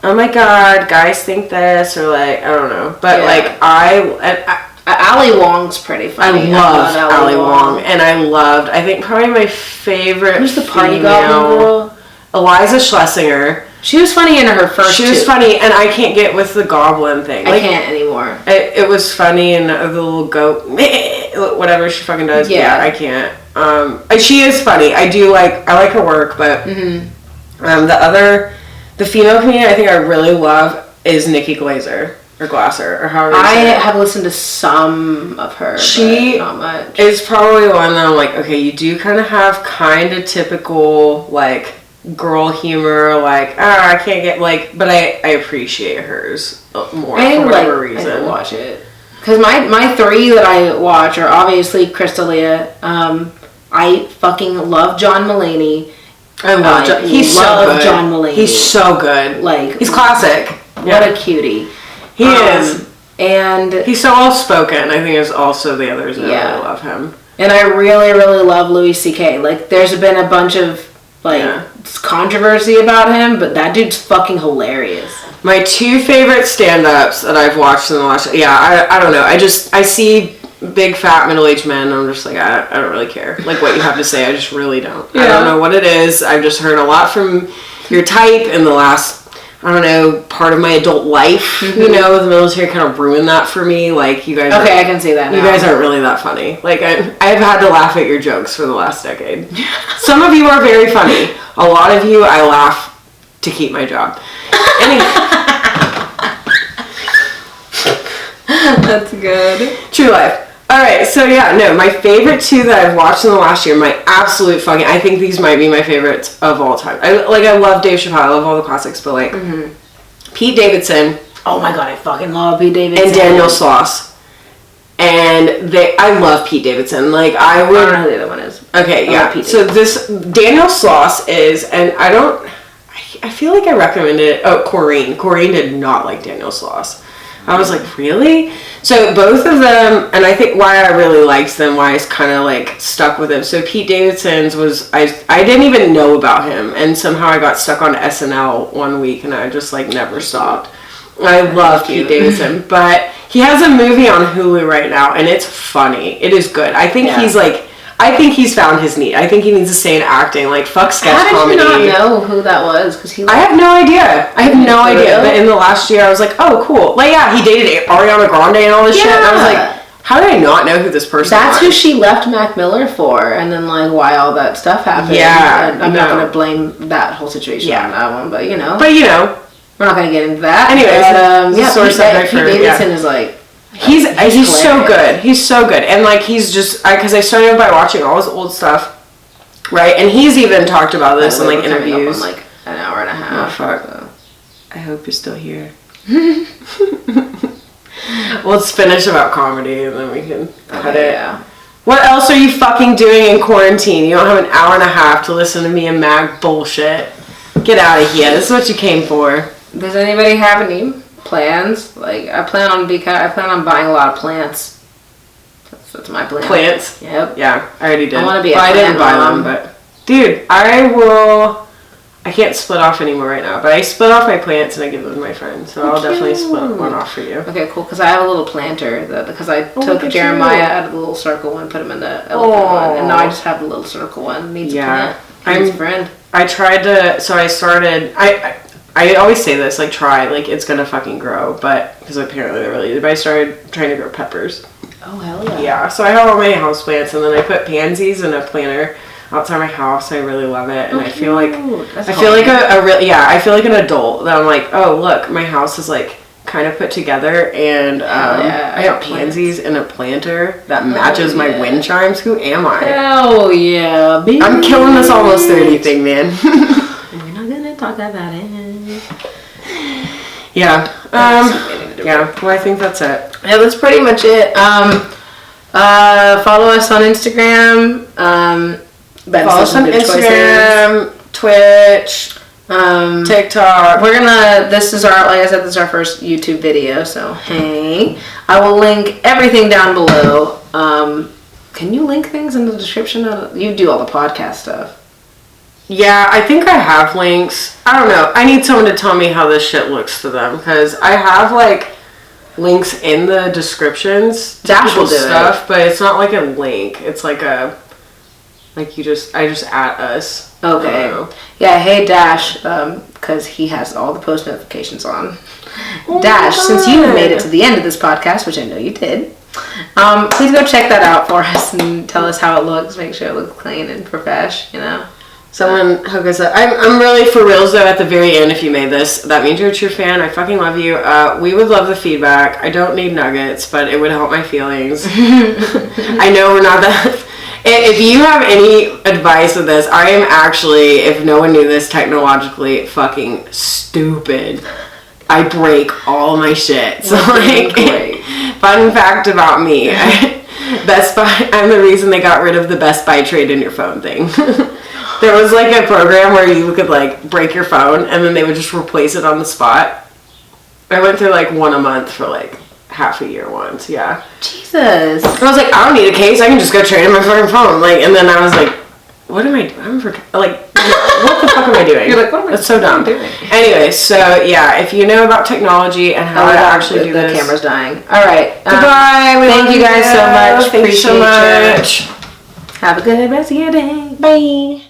oh my god, guys think this, or, like, I don't know. But, like, Ali Wong's pretty funny. I love Ali Wong. And I think probably my favorite Who's the party girl? Eliza Schlesinger. She was funny in her first She was funny, and I can't get with the goblin thing. I can't anymore. It was funny, and the little goat, whatever she fucking does. Yeah, I can't. She is funny. I like her work, but the female comedian I think I really love is Nikki Glaser or Glasser or however you say it. have listened to some of her. But not much. Is probably one that I'm like, okay, you do kind of have kind of typical like girl humor, like I can't get like, but I appreciate hers more for whatever reason. I watch it because my 3 that I watch are obviously Chris D'Elia. I fucking love John Mulaney. I love John. He's so good. John Mulaney. He's so good. Like, he's classic. What a cutie. He is. And he's so well spoken. I think is also the others that really love him. And I really, really love Louis C.K. Like, there's been a bunch of controversy about him, but that dude's fucking hilarious. My 2 favorite stand-ups that I've watched in the last... I don't know. I see big, fat, middle-aged men, and I'm just like, I don't really care. Like, what you have to say, I just really don't. I don't know what it is. I've just heard a lot from your type in the last, I don't know, part of my adult life. The military kind of ruined that for me. Like, you guys... Okay, I can see that now. You guys aren't really that funny. Like, I've had to laugh at your jokes for the last decade. Some of you are very funny. A lot of you, I laugh to keep my job. Anyway... That's good. True life. Alright, so my favorite 2 that I've watched in the last year, my absolute fucking, I think these might be my favorites of all time. I love Dave Chappelle, I love all the classics, but like, Pete Davidson. Oh my god, I fucking love Pete Davidson. And Daniel Sloss. And I love Pete Davidson. Like, I don't know who the other one is. Okay, yeah. So this Daniel Sloss is, and I feel like I recommended it. Oh, Corrine. Corrine did not like Daniel Sloss. I was like, really? So both of them, and I think why I really liked them, why I kind of like stuck with them. So Pete Davidson's was, I didn't even know about him, and somehow I got stuck on SNL one week, and I just like never stopped. I love Pete Davidson, but he has a movie on Hulu right now, and it's funny. It is good. I think he's found his need. I think he needs to stay in acting. Like, fuck sketch comedy. How did you not know who that was? I have no idea. But in the last year, I was like, oh, cool. Like, yeah, he dated Ariana Grande and all this shit. And I was like, how did I not know who this person was? That's who she left Mac Miller for. And then, like, why all that stuff happened. Yeah. And I'm not going to blame that whole situation on that one. But, you know. We're not going to get into that. Anyways, Pete Davidson is like... He's so good. He's so good. And, like, he's just... Because I started by watching all his old stuff, right? And he's even talked about this in, like, interviews. Up on, like, an hour and a half. Oh, fuck. So. I hope you're still here. Let's finish about comedy, and then we can cut it. Yeah. What else are you fucking doing in quarantine? You don't have an hour and a half to listen to me and Mag bullshit. Get out of here. This is what you came for. Does anybody have any plans? Like, I plan on buying a lot of plants. That's my plan. Plants? Yep. Yeah, I already did. I want to be a plant I didn't buy them, but... Dude, I can't split off anymore right now, but I split off my plants and I give them to my friends, so I'll definitely split one off for you. Okay, cool, because I have a little planter, because I took Jeremiah out of the little circle one, put him in the elephant one, and now I just have the little circle one. Needs a plant. Needs a friend. I tried to, so I started, I always say this, like, try, like, it's gonna fucking grow, but, because apparently they're really easy, but I started trying to grow peppers. Oh, hell yeah. Yeah, so I have all my houseplants, and then I put pansies in a planter outside my house. I really love it, and I feel like, I feel like I feel like an adult, that I'm like, oh, look, my house is, like, kind of put together, and I got pansies in a planter that matches my wind chimes. Who am I? Hell yeah, bitch. I'm killing this almost 30 thing, man. We're not gonna talk about it. Yeah. Yeah. Well, I think that's it. Yeah, that's pretty much it. Follow us on Instagram. Follow us on Instagram, Twitch, TikTok. This is our first YouTube video, so hey. I will link everything down below. Can you link things in the description? You do all the podcast stuff. Yeah, I think I have links. I don't know. I need someone to tell me how this shit looks to them, because I have, like, links in the descriptions. Dash will do stuff, but it's not like a link. It's like I just at us. Okay. Yeah, hey Dash, because he has all the post notifications on. Dash, since you made it to the end of this podcast, which I know you did, please go check that out for us and tell us how it looks. Make sure it looks clean and profesh, you know. Someone hook us up. I'm really for reals though at the very end. If you made this, that means you're a true fan. I fucking love you. We would love the feedback. I don't need nuggets, but it would help my feelings. I know we're not that. If you have any advice with this, I am actually, if no one knew this, technologically fucking stupid. I break all my shit. So like, fun fact about me. Best Buy. I'm the reason they got rid of the Best Buy trade in your phone thing. There was like a program where you could like break your phone and then they would just replace it on the spot. I went through like one a month for like half a year once, yeah. Jesus. I was like, I don't need a case, I can just go trade in my fucking phone. Like, and then I was like, what am I doing? What the fuck am I doing? You're like, what am I That's so dumb. doing? Anyway, so yeah, if you know about technology and how to actually do this. The camera's dying. Alright. Goodbye. Thank you guys so much. Thank you so much. Have a good rest of your day. Bye.